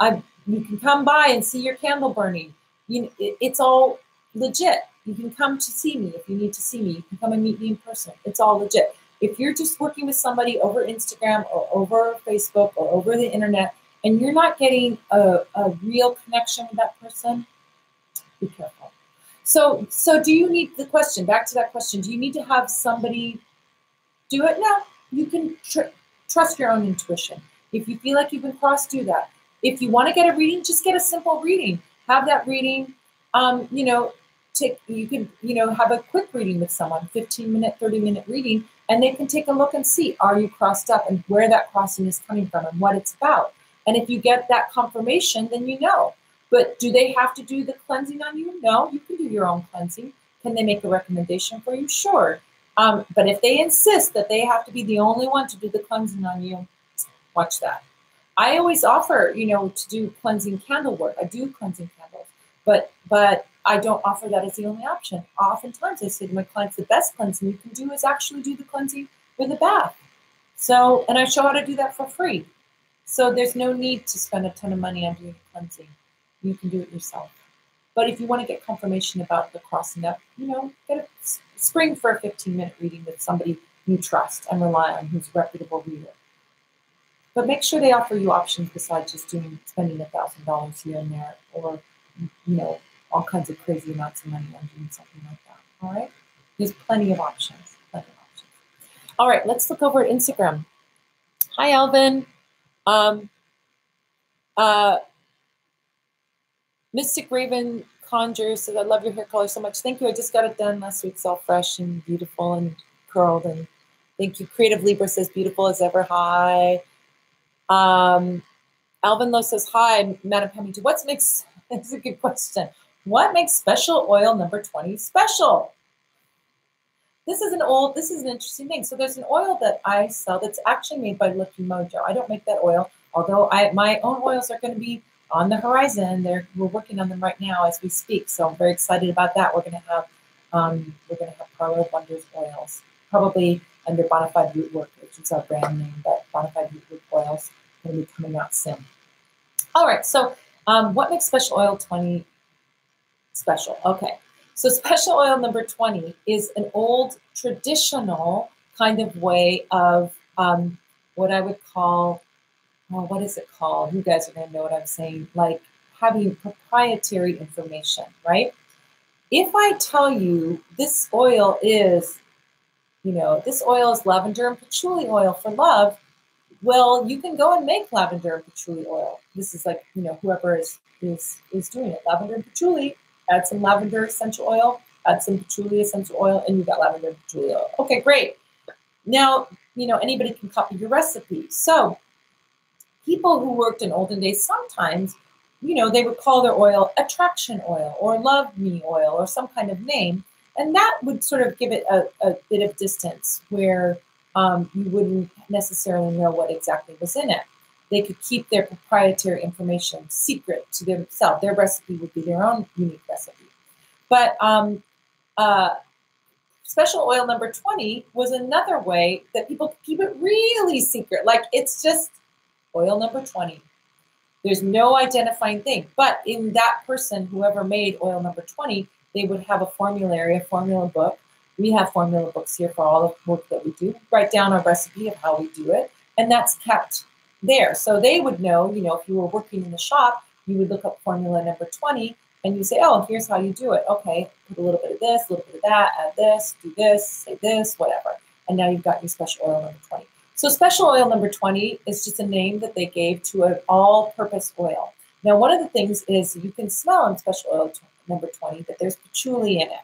You can come by and see your candle burning. It's all legit. You can come to see me if you need to see me. You can come and meet me in person. It's all legit. If you're just working with somebody over Instagram or over Facebook or over the internet and you're not getting a real connection with that person, be careful. So do you need the question, back to that question, do you need to have somebody do it? No, you can trust your own intuition. If you feel like you've been crossed, do that. If you want to get a reading, just get a simple reading. Have that reading, you can have a quick reading with someone, 15-minute, 30-minute reading, and they can take a look and see, are you crossed up and where that crossing is coming from and what it's about. And if you get that confirmation, then you know. But do they have to do the cleansing on you? No, you can do your own cleansing. Can they make a recommendation for you? Sure. But if they insist that they have to be the only one to do the cleansing on you, watch that. I always offer, to do cleansing candle work. I do cleansing candles, but I don't offer that as the only option. Oftentimes I say to my clients, the best cleansing you can do is actually do the cleansing with a bath. So, and I show how to do that for free. So there's no need to spend a ton of money on doing cleansing. You can do it yourself. But if you want to get confirmation about the crossing up, get a spring for a 15-minute reading with somebody you trust and rely on who's a reputable reader. But make sure they offer you options besides just spending $1,000 here and there, or all kinds of crazy amounts of money on doing something like that. All right, there's plenty of options. Plenty of options. All right, let's look over at Instagram. Hi, Alvin. Mystic Raven Conjure says, I love your hair color so much. Thank you. I just got it done last week. It's all fresh and beautiful and curled. And thank you. Creative Libra says, beautiful as ever. Hi. Alvin Lowe says, hi, Madam Pamita. What makes, that's a good question. What makes special oil number 20 special? This is an interesting thing. So there's an oil that I sell that's actually made by Lucky Mojo. I don't make that oil, although my own oils are going to be on the horizon. We're working on them right now as we speak. So I'm very excited about that. We're going to have Parlor of Wonders oils, probably under Bonafide Rootwork, which is our brand name, but Bonafide Rootwork oils going to be coming out soon. All right. So what makes special oil 20 special? Okay. So special oil number 20 is an old traditional kind of way of what I would call, what is it called? You guys are going to know what I'm saying, like having proprietary information, right? If I tell you this oil is, this oil is lavender and patchouli oil for love, well, you can go and make lavender and patchouli oil. This is like, whoever is doing it, lavender and patchouli. Add some lavender essential oil, add some patchouli essential oil, and you got lavender and patchouli oil. Okay, great. Now, anybody can copy your recipe. So people who worked in olden days, sometimes, they would call their oil attraction oil or love me oil or some kind of name. And that would sort of give it a bit of distance where you wouldn't necessarily know what exactly was in it. They could keep their proprietary information secret to themselves. Their recipe would be their own unique recipe. But special oil number 20 was another way that people could keep it really secret. Like it's just oil number 20. There's no identifying thing. But in that person, whoever made oil number 20, they would have a formulary, a formula book. We have formula books here for all the work that we do. Write down a recipe of how we do it. And that's kept there. So they would know, if you were working in the shop, you would look up formula number 20 and you say, oh, here's how you do it. Okay, put a little bit of this, a little bit of that, add this, do this, say this, whatever. And now you've got your special oil number 20. So special oil number 20 is just a name that they gave to an all-purpose oil. Now, one of the things is you can smell in special oil number 20 that there's patchouli in it.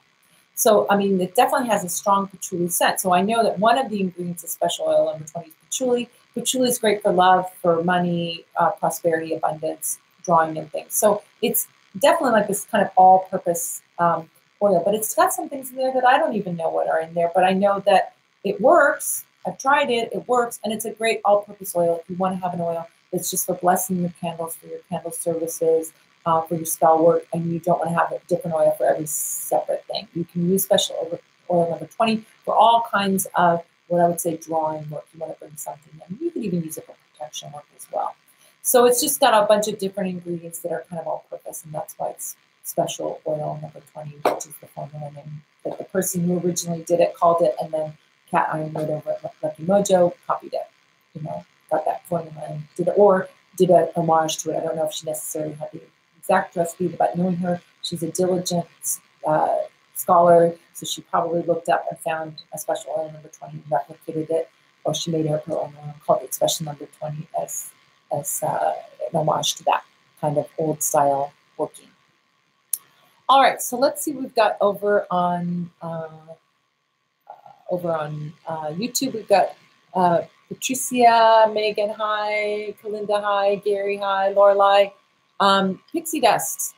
So, it definitely has a strong patchouli scent. So I know that one of the ingredients of special oil number 20 is patchouli. Patchouli is great for love, for money, prosperity, abundance, drawing in things. So it's definitely like this kind of all-purpose oil. But it's got some things in there that I don't even know what are in there. But I know that it works. I've tried it. It works. And it's a great all-purpose oil if you want to have an oil that's just for blessing your candles, for your candle services, for your spell work, and you don't want to have a different oil for every separate thing. You can use special oil number 20 for all kinds of what I would say drawing work. You want to bring something in. You can even use it for protection work as well. So it's just got a bunch of different ingredients that are kind of all purpose, and that's why it's special oil number 20, which is the formula name that the person who originally did it called it, and then Cat Ironwood over at Lucky Mojo copied it, got that formula and did a homage to it. I don't know if she necessarily had the exact recipe, but knowing her, she's a diligent scholar, so she probably looked up and found a special oil number 20 and replicated it, or she made her own oil and called it special number 20 as an homage to that kind of old style working. All right, so let's see what we've got over on YouTube. We've got Patricia, Megan, hi, Kalinda, hi, Gary, hi, Lorelai. Pixie Dust.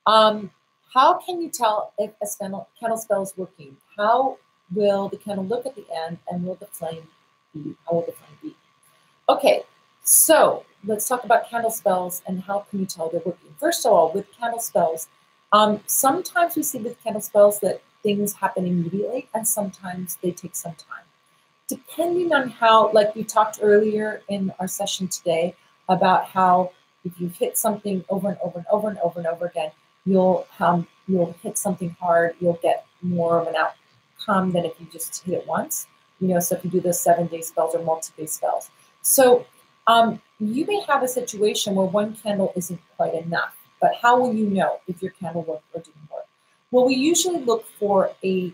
How can you tell if a candle spell is working? How will the candle look at the end, and will the flame be? How will the flame be? Okay, so let's talk about candle spells and how can you tell they're working. First of all, with candle spells, sometimes we see with candle spells that things happen immediately, and sometimes they take some time. Depending on how, like we talked earlier in our session today about how if you hit something over and over and over and over and over again, you'll hit something hard, you'll get more of an outcome than if you just hit it once. So if you do those 7-day spells or multi-day spells. So you may have a situation where one candle isn't quite enough, But how will you know if your candle worked or didn't work? Well, we usually look for a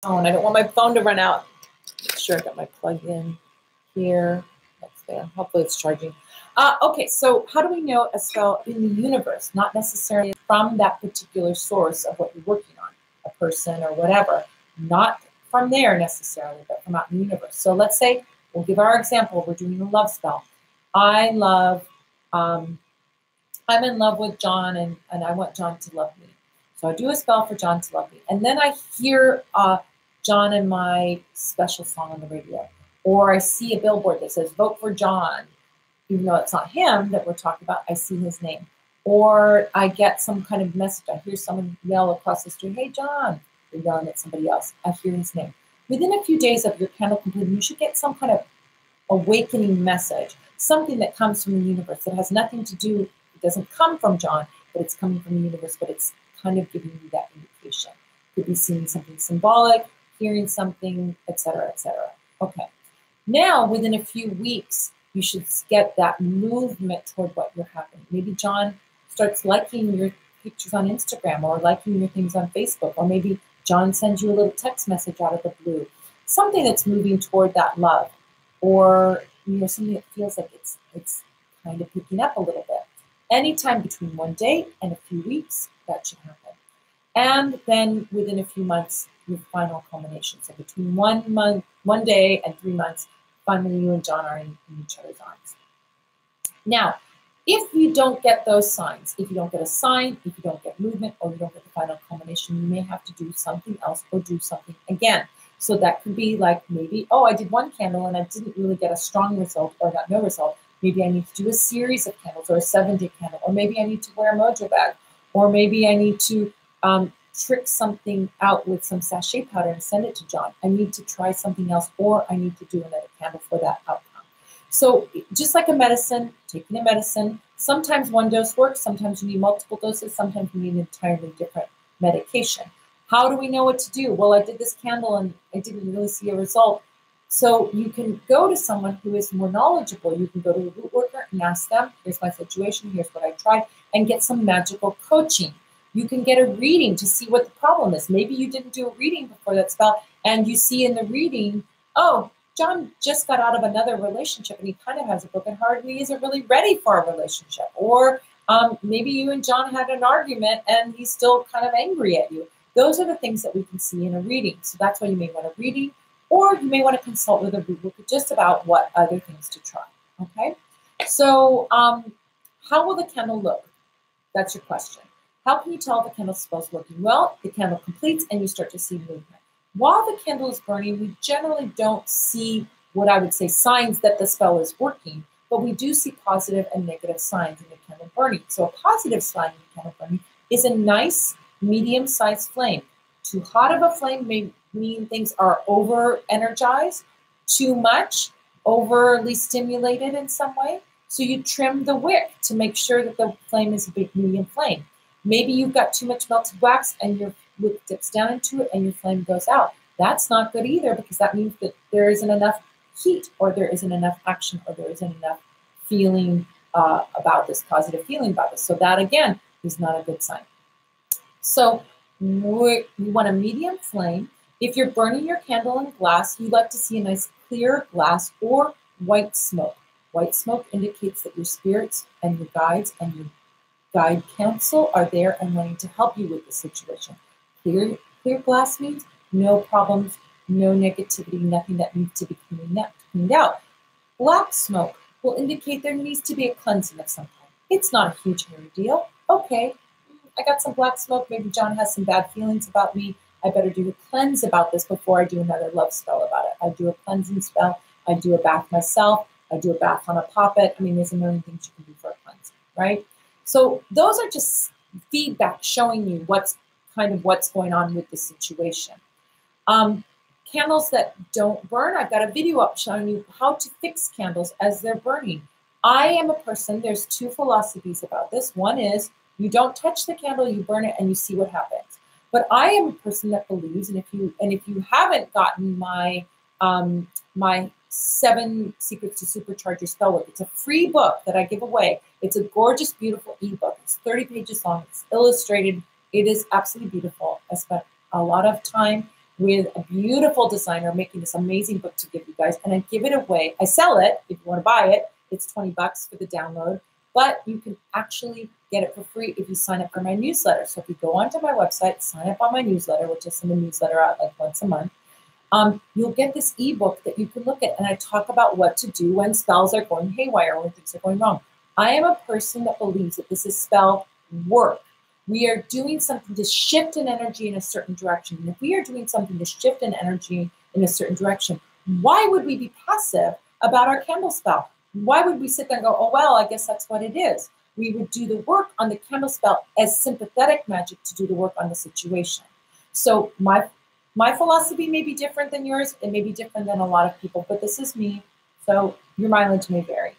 oh, and I don't want my phone to run out. Make sure I got my plug in here. That's there. Hopefully it's charging. Okay, so how do we know a spell in the universe? Not necessarily from that particular source of what you're working on, a person or whatever. Not from there necessarily, but from out in the universe. So let's say, we'll give our example. We're doing a love spell. I'm in love with John, and I want John to love me. So I do a spell for John to love me. And then I hear John and my special song on the radio. Or I see a billboard that says, vote for John. Even though it's not him that we're talking about, I see his name. Or I get some kind of message. I hear someone yell across the street, hey, John. They're yelling at somebody else. I hear his name. Within a few days of your candle completing, you should get some kind of awakening message, something that comes from the universe that has nothing to do, it doesn't come from John, but it's coming from the universe, but it's kind of giving you that indication. Could be seeing something symbolic, hearing something, etc., etc. Okay. Now, within a few weeks, you should get that movement toward what you're happening. Maybe John starts liking your pictures on Instagram or liking your things on Facebook, or maybe John sends you a little text message out of the blue. Something that's moving toward that love, or something that feels like it's kind of picking up a little bit. Anytime between one day and a few weeks, that should happen. And then within a few months, your final culmination. So between 1 month, 1 day and 3 months, finally you and John are in each other's arms. Now, if you don't get those signs, if you don't get a sign, if you don't get movement, or you don't get the final culmination, you may have to do something else or do something again. So that could be like maybe, oh, I did one candle and I didn't really get a strong result or got no result. Maybe I need to do a series of candles or a 7-day candle, or maybe I need to wear a mojo bag, or maybe I need to trick something out with some sachet powder and send it to John. I need to try something else, or I need to do another candle for that outcome. So just like a medicine, taking a medicine, sometimes one dose works, sometimes you need multiple doses, sometimes you need an entirely different medication. How do we know what to do? Well, I did this candle and I didn't really see a result. So you can go to someone who is more knowledgeable. You can go to a root worker and ask them, here's my situation, here's what I tried, and get some magical coaching. You can get a reading to see what the problem is. Maybe you didn't do a reading before that spell, and you see in the reading, oh, John just got out of another relationship and he kind of has a broken heart and he isn't really ready for a relationship. Or maybe you and John had an argument and he's still kind of angry at you. Those are the things that we can see in a reading. So that's why you may want a reading, or you may want to consult with a root worker just about what other things to try. Okay? So how will the candle look? That's your question. How can you tell if the candle spell's working? Well, the candle completes and you start to see movement. While the candle is burning, we generally don't see what I would say signs that the spell is working, but we do see positive and negative signs in the candle burning. So a positive sign in the candle burning is a nice medium-sized flame. Too hot of a flame may mean things are over-energized. Too much, overly stimulated in some way. So you trim the wick to make sure that the flame is a big medium flame. Maybe you've got too much melted wax and your wick dips down into it and your flame goes out. That's not good either, because that means that there isn't enough heat, or there isn't enough action, or there isn't enough feeling about this, positive feeling about this. So that, again, is not a good sign. So we want a medium flame. If you're burning your candle in glass, you like to see a nice clear glass or white smoke. White smoke indicates that your spirits and your guides and your guide council are there and wanting to help you with the situation. Clear glass means no problems, no negativity, nothing that needs to be cleaned out. Black smoke will indicate there needs to be a cleansing of some kind. It's not a huge hairy deal. Okay, I got some black smoke. Maybe John has some bad feelings about me. I better do a cleanse about this before I do another love spell about it. I do a cleansing spell. I do a bath myself. I do a bath on a poppet. I mean, there's a million things you can do for a cleansing, right? So those are just feedback showing you what's going on with the situation. Candles that don't burn, I've got a video up showing you how to fix candles as they're burning. I am a person, there's two philosophies about this. One is you don't touch the candle, you burn it, and you see what happens. But I am a person that believes, and if you haven't gotten my my 7 Secrets to Supercharge Your Spell Work, it's a free book that I give away. It's a gorgeous, beautiful ebook. It's 30 pages long. It's illustrated. It is absolutely beautiful. I spent a lot of time with a beautiful designer making this amazing book to give you guys, and I give it away. I sell it if you want to buy it. It's $20 for the download, but you can actually get it for free if you sign up for my newsletter. So if you go onto my website, sign up on my newsletter, which I send a newsletter out like once a month, you'll get this ebook that you can look at, and I talk about what to do when spells are going haywire, when things are going wrong. I am a person that believes that this is spell work. We are doing something to shift an energy in a certain direction. And if we are doing something to shift an energy in a certain direction, why would we be passive about our candle spell? Why would we sit there and go, oh, well, I guess that's what it is? We would do the work on the candle spell as sympathetic magic to do the work on the situation. So my philosophy may be different than yours. It may be different than a lot of people, but this is me. So your mileage may vary.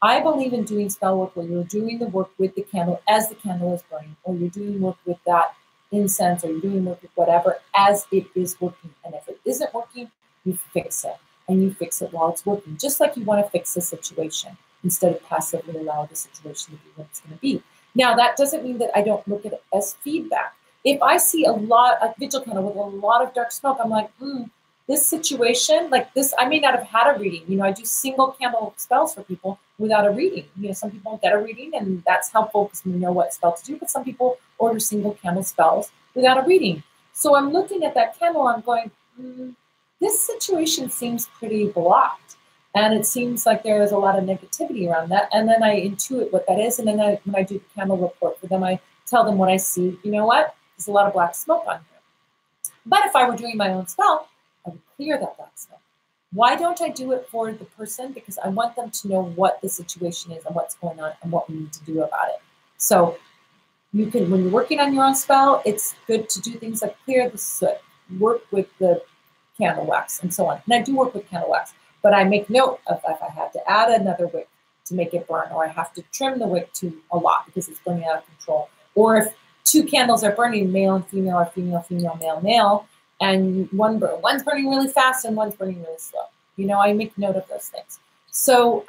I believe in doing spell work where you're doing the work with the candle as the candle is burning, or you're doing work with that incense, or you're doing work with whatever as it is working. And if it isn't working, you fix it. And you fix it while it's working, just like you want to fix the situation instead of passively allow the situation to be what it's going to be. Now, that doesn't mean that I don't look at it as feedback. If I see a vigil candle with a lot of dark smoke, I'm like, this situation, like this, I may not have had a reading. You know, I do single candle spells for people without a reading. You know, some people get a reading, and that's helpful because we know what spell to do, but some people order single candle spells without a reading. So I'm looking at that candle, I'm going, this situation seems pretty blocked. And it seems like there is a lot of negativity around that. And then I intuit what that is. And then when I do the candle report for them, I tell them what I see. You know what? There's a lot of black smoke on here. But if I were doing my own spell, I would clear that black smoke. Why don't I do it for the person? Because I want them to know what the situation is and what's going on and what we need to do about it. So you can, when you're working on your own spell, it's good to do things like clear the soot, work with the candle wax, and so on. And I do work with candle wax, but I make note of if I had to add another wick to make it burn, or I have to trim the wick to a lot because it's burning out of control. Or if 2 candles are burning, male and female, or female, female, male, male, and one's burning really fast and one's burning really slow. You know, I make note of those things. So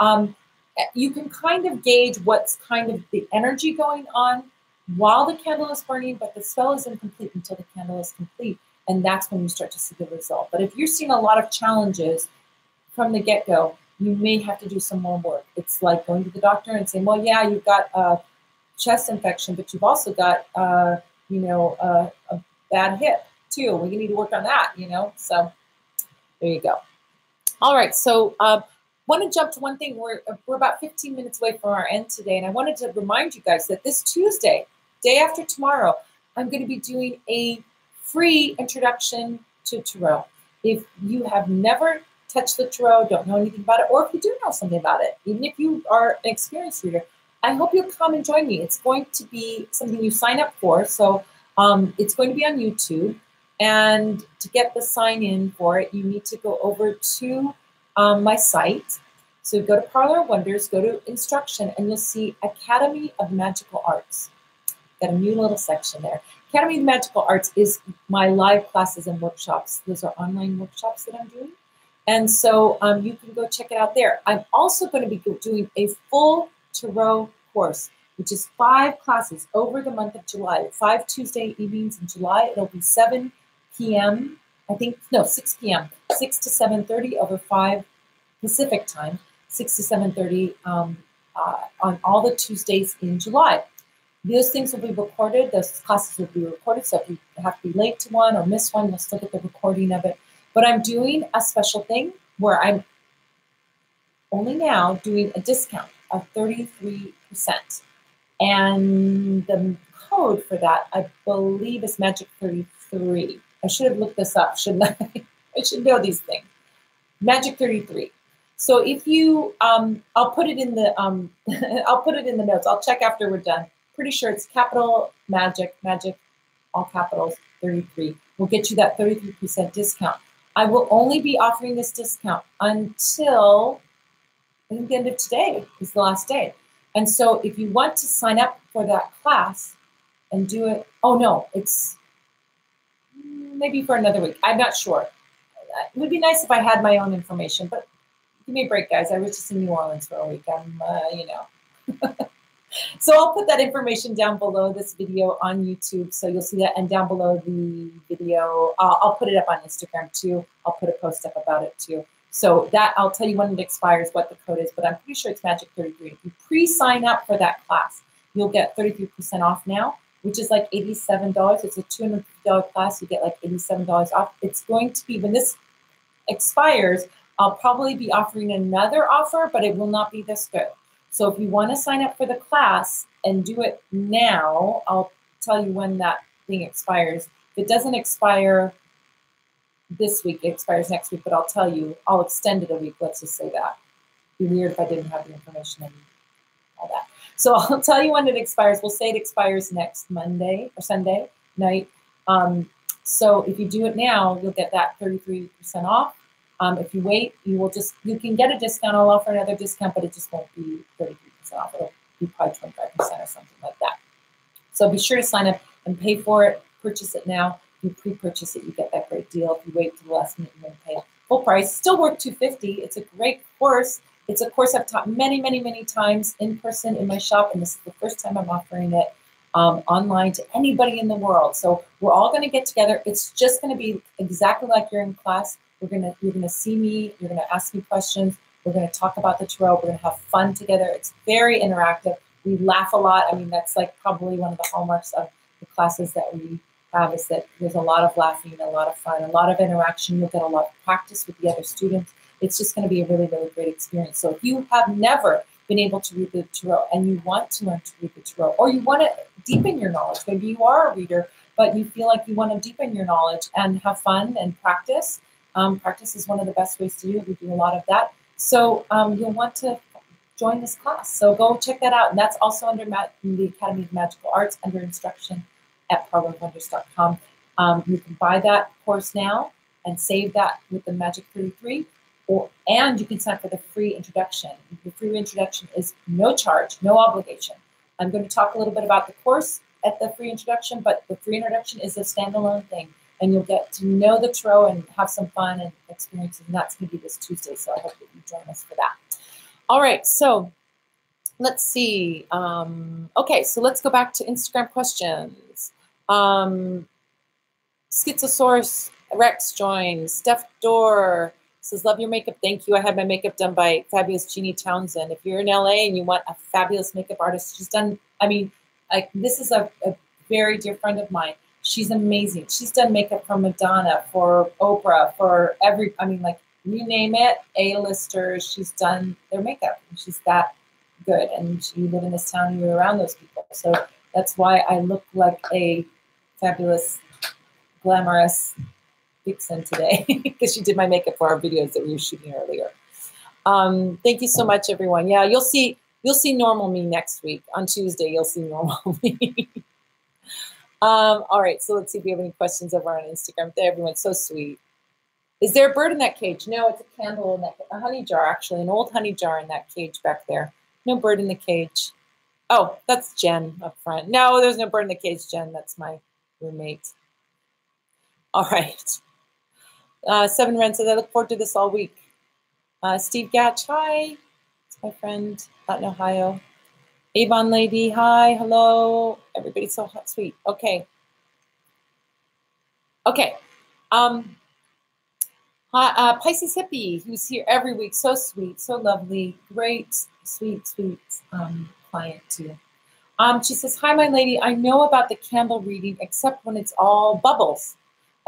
you can kind of gauge what's kind of the energy going on while the candle is burning, but the spell is incomplete until the candle is complete. And that's when you start to see the result. But if you're seeing a lot of challenges from the get-go, you may have to do some more work. It's like going to the doctor and saying, well, yeah, you've got a chest infection, but you've also got, a bad hip too. We need to work on that, you know? So there you go. All right, so want to jump to one thing. We're about 15 minutes away from our end today, and I wanted to remind you guys that this Tuesday, day after tomorrow, I'm going to be doing a free introduction to tarot. If you have never touched the tarot, don't know anything about it, or if you do know something about it, even if you are an experienced reader, I hope you'll come and join me. It's going to be something you sign up for. So it's going to be on YouTube. And to get the sign in for it, you need to go over to my site. So go to Parlor of Wonders, go to Instruction, and you'll see Academy of Magical Arts. Got a new little section there. Academy of Magical Arts is my live classes and workshops. Those are online workshops that I'm doing. And so you can go check it out there. I'm also going to be doing a full tarot course, which is 5 classes over the month of July, 5 Tuesday evenings in July. It'll be 7 p.m. 6 p.m., 6 to 7:30 over 5 Pacific time, 6 to 7:30 on all the Tuesdays in July. Those things will be recorded. Those classes will be recorded. So if you have to be late to one or miss one, you'll still get the recording of it. But I'm doing a special thing where I'm only now doing a discount of 33%. And the code for that, I believe, is Magic 33. I should have looked this up, shouldn't I? I should know these things. Magic 33. So if you, I'll put it in the, I'll put it in the notes. I'll check after we're done. Pretty sure it's capital Magic, all capitals, 33. We'll get you that 33% discount. I will only be offering this discount until I think the end of today is the last day. And so if you want to sign up for that class and do it, oh no, it's maybe for another week. I'm not sure. It would be nice if I had my own information, but give me a break, guys. I was just in New Orleans for a week. I'm, you know. So I'll put that information down below this video on YouTube, so you'll see that, and down below the video, I'll put it up on Instagram too. I'll put a post up about it too. So that, I'll tell you when it expires, what the code is, but I'm pretty sure it's Magic 33. If you pre-sign up for that class, you'll get 33% off now, which is like $87. It's a $250 class. You get like $87 off. It's going to be, when this expires, I'll probably be offering another offer, but it will not be this good. So if you want to sign up for the class and do it now, I'll tell you when that thing expires. If it doesn't expire this week, it expires next week, but I'll tell you, I'll extend it a week. Let's just say that. It'd be weird if I didn't have the information and all that. So I'll tell you when it expires. We'll say it expires next Monday or Sunday night. So if you do it now, you'll get that 33% off. If you wait, you can get a discount. I'll offer another discount, but it just won't be 33% off. It'll be probably 25% or something like that. So be sure to sign up and pay for it. Purchase it now. If you pre-purchase it, you get that great deal. If you wait to the last minute, you're going to pay full price. Still worth $250. It's a great course. It's a course I've taught many, many, many times in person in my shop, and this is the first time I'm offering it online to anybody in the world. So we're all going to get together. It's just going to be exactly like you're in class. You're gonna see me. You're gonna ask me questions. We're gonna talk about the tarot. We're gonna have fun together. It's very interactive. We laugh a lot. I mean, that's like probably one of the hallmarks of the classes that we have, is that there's a lot of laughing, a lot of fun, a lot of interaction. You'll get a lot of practice with the other students. It's just going to be a really, really great experience. So if you have never been able to read the tarot and you want to learn to read the tarot, or you want to deepen your knowledge, maybe you are a reader, but you feel like you want to deepen your knowledge and have fun and practice. Practice is one of the best ways to do it. We do a lot of that. So you'll want to join this class. So go check that out. And that's also under the Academy of Magical Arts, under instruction at powerofwonders.com. You can buy that course now and save that with the Magic 33, and you can sign up for the free introduction. The free introduction is no charge, no obligation. I'm going to talk a little bit about the course at the free introduction, but the free introduction is a standalone thing. And you'll get to know the tarot and have some fun and experiences. And that's going to be this Tuesday. So I hope that you join us for that. All right. So let's see. Okay. So let's go back to Instagram questions. Schizosaurus Rex joins. Steph Dorr says, love your makeup. Thank you. I had my makeup done by fabulous Jeannie Townsend. If you're in LA and you want a fabulous makeup artist, she's done, I mean, like, this is a very dear friend of mine. She's amazing. She's done makeup for Madonna, for Oprah, for I mean, like, you name it, A-listers, she's done their makeup. She's that good. And you live in this town and you're around those people. So that's why I look like a fabulous, glamorous vixen today, because she did my makeup for our videos that we were shooting earlier. Thank you so much, everyone. Yeah, you'll see normal me next week. On Tuesday, you'll see normal me. All right, so let's see if we have any questions over on Instagram. Everyone's so sweet. Is there a bird in that cage? No, it's a candle in that, a honey jar, actually, an old honey jar in that cage back there. No bird in the cage. Oh, that's Jen up front. No, there's no bird in the cage, Jen. That's my roommate. All right. Seven Ren says, I look forward to this all week. Steve Gatch, hi. It's my friend out in Ohio. Avon Lady, hi, hello. Everybody's so hot, sweet. Okay. Okay. Hi, Pisces Hippie, who's here every week. So sweet, so lovely. Great, sweet, sweet client too. She says, hi, my lady. I know about the candle reading, except when it's all bubbles.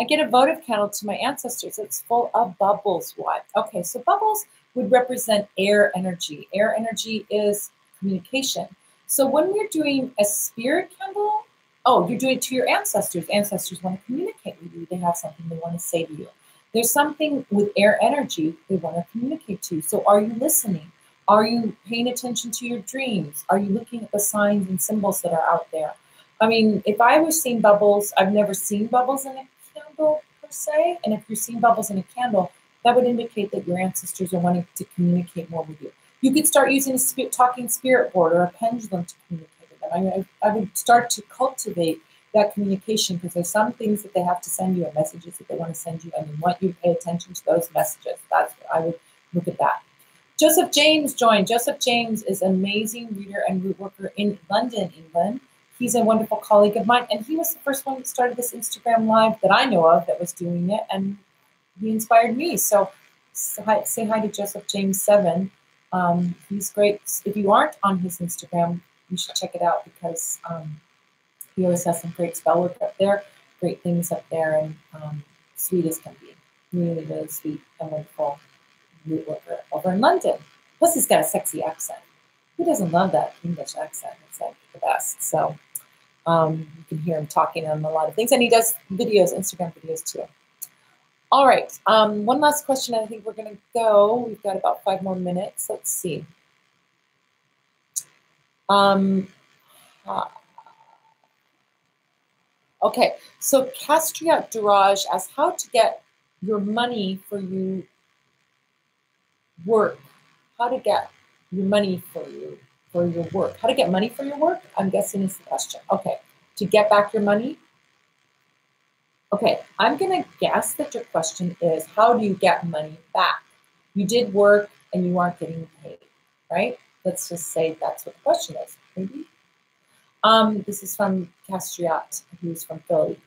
I get a votive candle to my ancestors. It's full of bubbles. What? Okay, so bubbles would represent air energy. Air energy is communication. So when we're doing a spirit candle, oh, you're doing it to your ancestors. Ancestors want to communicate with you. They have something they want to say to you. There's something with air energy they want to communicate to you. So are you listening? Are you paying attention to your dreams? Are you looking at the signs and symbols that are out there? I mean, if I was seeing bubbles, I've never seen bubbles in a candle per se. And if you're seeing bubbles in a candle, that would indicate that your ancestors are wanting to communicate more with you. You could start using a talking spirit board or a pendulum to communicate with them. I mean, I would start to cultivate that communication, because there's some things that they have to send you and messages that they want to send you, and they want you to pay attention to those messages. That's what I would look at that. Joseph James joined. Joseph James is an amazing reader and root worker in London, England. He's a wonderful colleague of mine, and he was the first one that started this Instagram Live that I know of that was doing it, and he inspired me. So say hi to Joseph James 7. He's great. If you aren't on his Instagram, you should check it out, because he always has some great spell work up there, great things up there, and sweet as can be. Really, really sweet and wonderful root worker over in London. Plus, he's got a sexy accent. Who doesn't love that English accent? It's like the best. So you can hear him talking on a lot of things, and he does videos, Instagram videos too. All right, one last question, and I think we're going to go. We've got about 5 more minutes. Let's see. Okay, so Castriot Durage asks how to get your money for you work. How to get your money for your work. How to get money for your work, I'm guessing is the question. Okay, to get back your money. Okay, I'm going to guess that your question is, how do you get money back? You did work and you aren't getting paid, right? Let's just say that's what the question is, maybe. This is from Castriot, who's from Philly.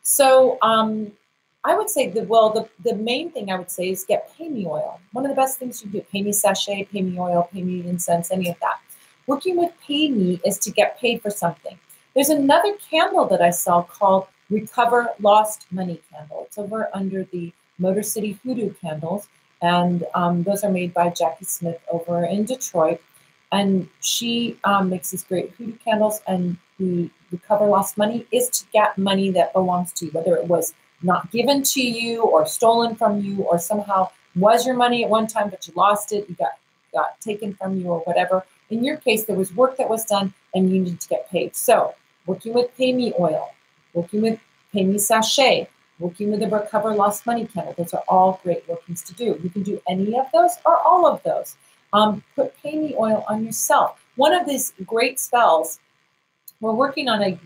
So I would say the main thing I would say is get pay me oil. One of the best things you can do, pay me sachet, pay me oil, pay me incense, any of that. Working with pay me is to get paid for something. There's another candle that I saw called Recover Lost Money candle. It's over under the Motor City Hoodoo candles, and those are made by Jackie Smith over in Detroit. And she makes these great hoodoo candles, and the Recover Lost Money is to get money that belongs to you, whether it was not given to you or stolen from you, or somehow was your money at one time, but you lost it, you got taken from you or whatever. In your case, there was work that was done and you needed to get paid. So working with Pay Me Oil, working with Pay Me Sachet, working with the Recover Lost Money candle, those are all great workings to do. You can do any of those or all of those. Put Pay Me Oil on yourself. One of these great spells, we're working on a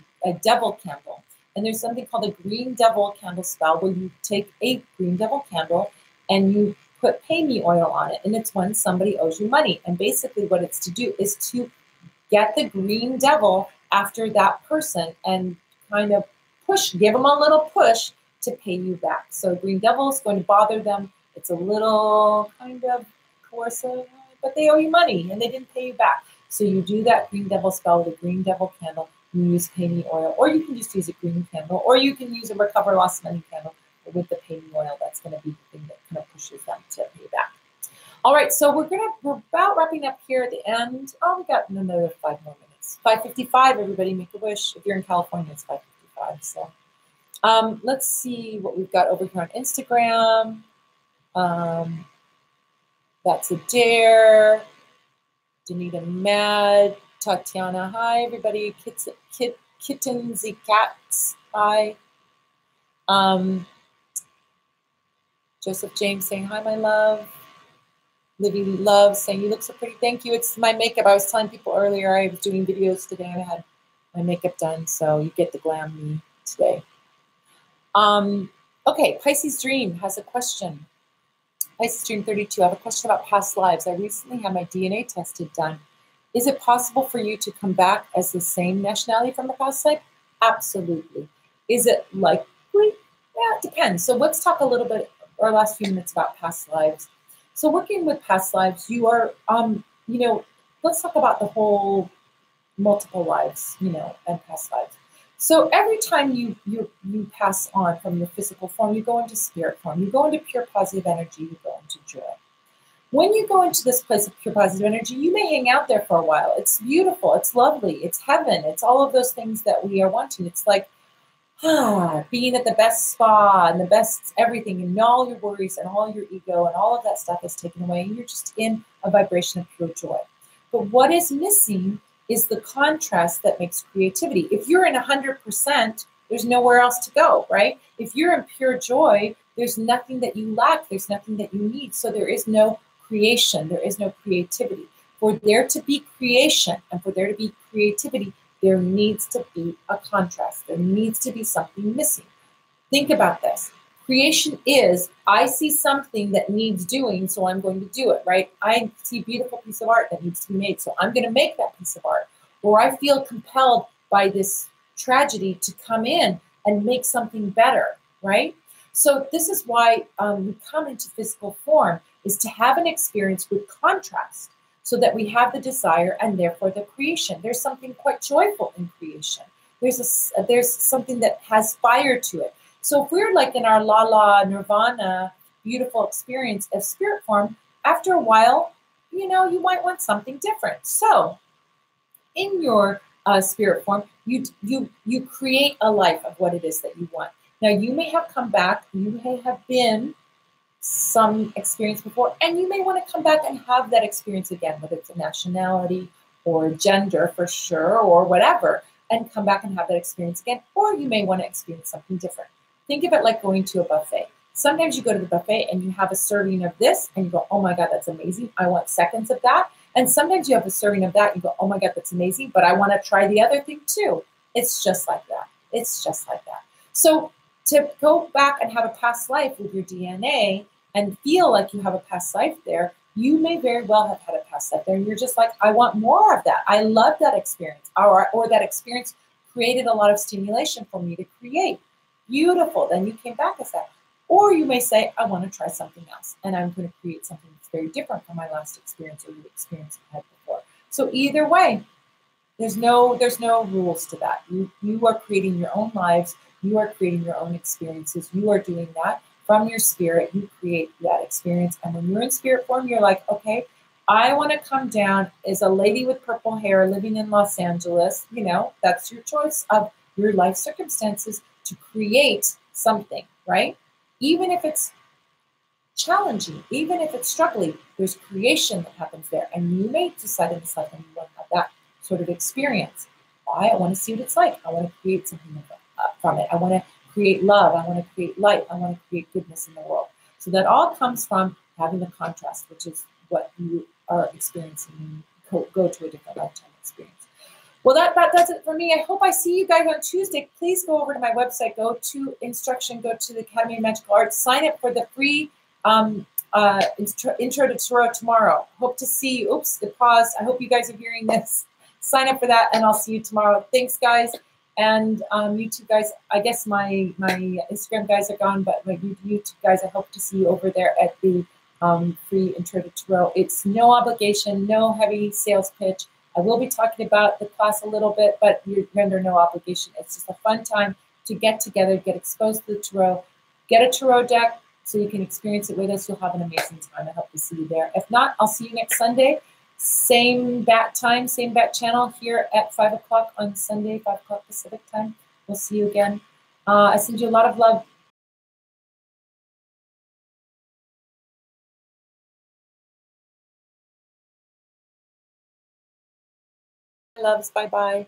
devil candle, and there's something called a green devil candle spell, where you take a green devil candle and you put Pay Me Oil on it, and it's when somebody owes you money. And basically what it's to do is to get the green devil after that person and kind of give them a little push to pay you back. So green devil is going to bother them. It's a little kind of coercive, but they owe you money and they didn't pay you back. So you do that green devil spell with a green devil candle. You use Pay Me Oil, or you can just use a green candle, or you can use a Recover Lost Money candle with the Pay Me Oil. That's going to be the thing that kind of pushes them to pay back. All right, so we're about wrapping up here at the end. Oh, we got another 5 more minutes. 5:55. Everybody, make a wish. If you're in California, it's 5:55. So let's see what we've got over here on Instagram. That's a dare. Danita Mad. Tatiana, hi everybody. Kittens and cats, hi. Joseph James saying hi, my love. Livy Love saying you look so pretty. Thank you. It's my makeup. I was telling people earlier I was doing videos today and I had my makeup done, so you get the glam me today. Okay, Pisces Dream has a question. Pisces Dream 32. I have a question about past lives. I recently had my DNA tested done. Is it possible for you to come back as the same nationality from the past life? Absolutely. Is it likely? Yeah, it depends. So let's talk a little bit, our last few minutes, about past lives. So working with past lives, you are, let's talk about the whole multiple lives, and past lives. So every time you pass on from your physical form, you go into spirit form, you go into pure positive energy, you go into joy. When you go into this place of pure positive energy, you may hang out there for a while. It's beautiful. It's lovely. It's heaven. It's all of those things that we are wanting. It's like being at the best spa and the best everything, and all your worries and all your ego and all of that stuff is taken away, and you're just in a vibration of pure joy. But what is missing is the contrast that makes creativity. If you're in 100%, there's nowhere else to go, right? If you're in pure joy, there's nothing that you lack. There's nothing that you need. So there is no creation. There is no creativity. For there to be creation and for there to be creativity, there needs to be a contrast. There needs to be something missing. Think about this. Creation is, I see something that needs doing, so I'm going to do it, right? I see a beautiful piece of art that needs to be made, so I'm going to make that piece of art. Or I feel compelled by this tragedy to come in and make something better, right? So this is why we come into physical form, is to have an experience with contrast, so that we have the desire and therefore the creation. There's something quite joyful in creation. There's something that has fire to it. So if we're like in our la nirvana, beautiful experience of spirit form, after a while, you might want something different. So in your spirit form, you create a life of what it is that you want. Now you may have come back, you may have been some experience before, and you may want to come back and have that experience again, whether it's a nationality or gender for sure, or whatever, and come back and have that experience again, or you may want to experience something different. Think of it like going to a buffet. Sometimes you go to the buffet and you have a serving of this and you go, oh my God, that's amazing. I want seconds of that. And sometimes you have a serving of that, you go, oh my God, that's amazing, but I want to try the other thing too. It's just like that. It's just like that. So to go back and have a past life with your DNA and feel like you have a past life there, you may very well have had a past life there. And you're just like, I want more of that. I love that experience. Or that experience created a lot of stimulation for me to create. Beautiful. Then you came back as that. Or you may say, I want to try something else. And I'm going to create something that's very different from my last experience or the experience I had before. So either way, there's no rules to that. You are creating your own lives. You are creating your own experiences. You are doing that from your spirit. You create that experience. And when you're in spirit form, you're like, okay, I want to come down as a lady with purple hair living in Los Angeles. That's your choice of your life circumstances to create something, right? Even if it's challenging, even if it's struggling, there's creation that happens there. And you may decide in this life and you want to have that sort of experience. Why? I want to see what it's like. I want to create something from it. I want to create love. I want to create light. I want to create goodness in the world. So that all comes from having the contrast, which is what you are experiencing when you go to a different lifetime experience. Well, that does it for me. I hope I see you guys on Tuesday. Please go over to my website, go to instruction, go to the Academy of Magical Arts, sign up for the free Intro to Tarot tomorrow. Hope to see you. Oops, it paused. I hope you guys are hearing this. Sign up for that, and I'll see you tomorrow. Thanks, guys. And YouTube guys, I guess my Instagram guys are gone, but my YouTube guys, I hope to see you over there at the free Intro to Tarot. It's no obligation, no heavy sales pitch. I will be talking about the class a little bit, but you're under no obligation. It's just a fun time to get together, get exposed to the tarot, get a tarot deck so you can experience it with us. You'll have an amazing time. I hope to see you there. If not, I'll see you next Sunday. Same bat time, same bat channel here at 5 o'clock on Sunday, 5 o'clock Pacific time. We'll see you again. I send you a lot of love. Loves, bye-bye.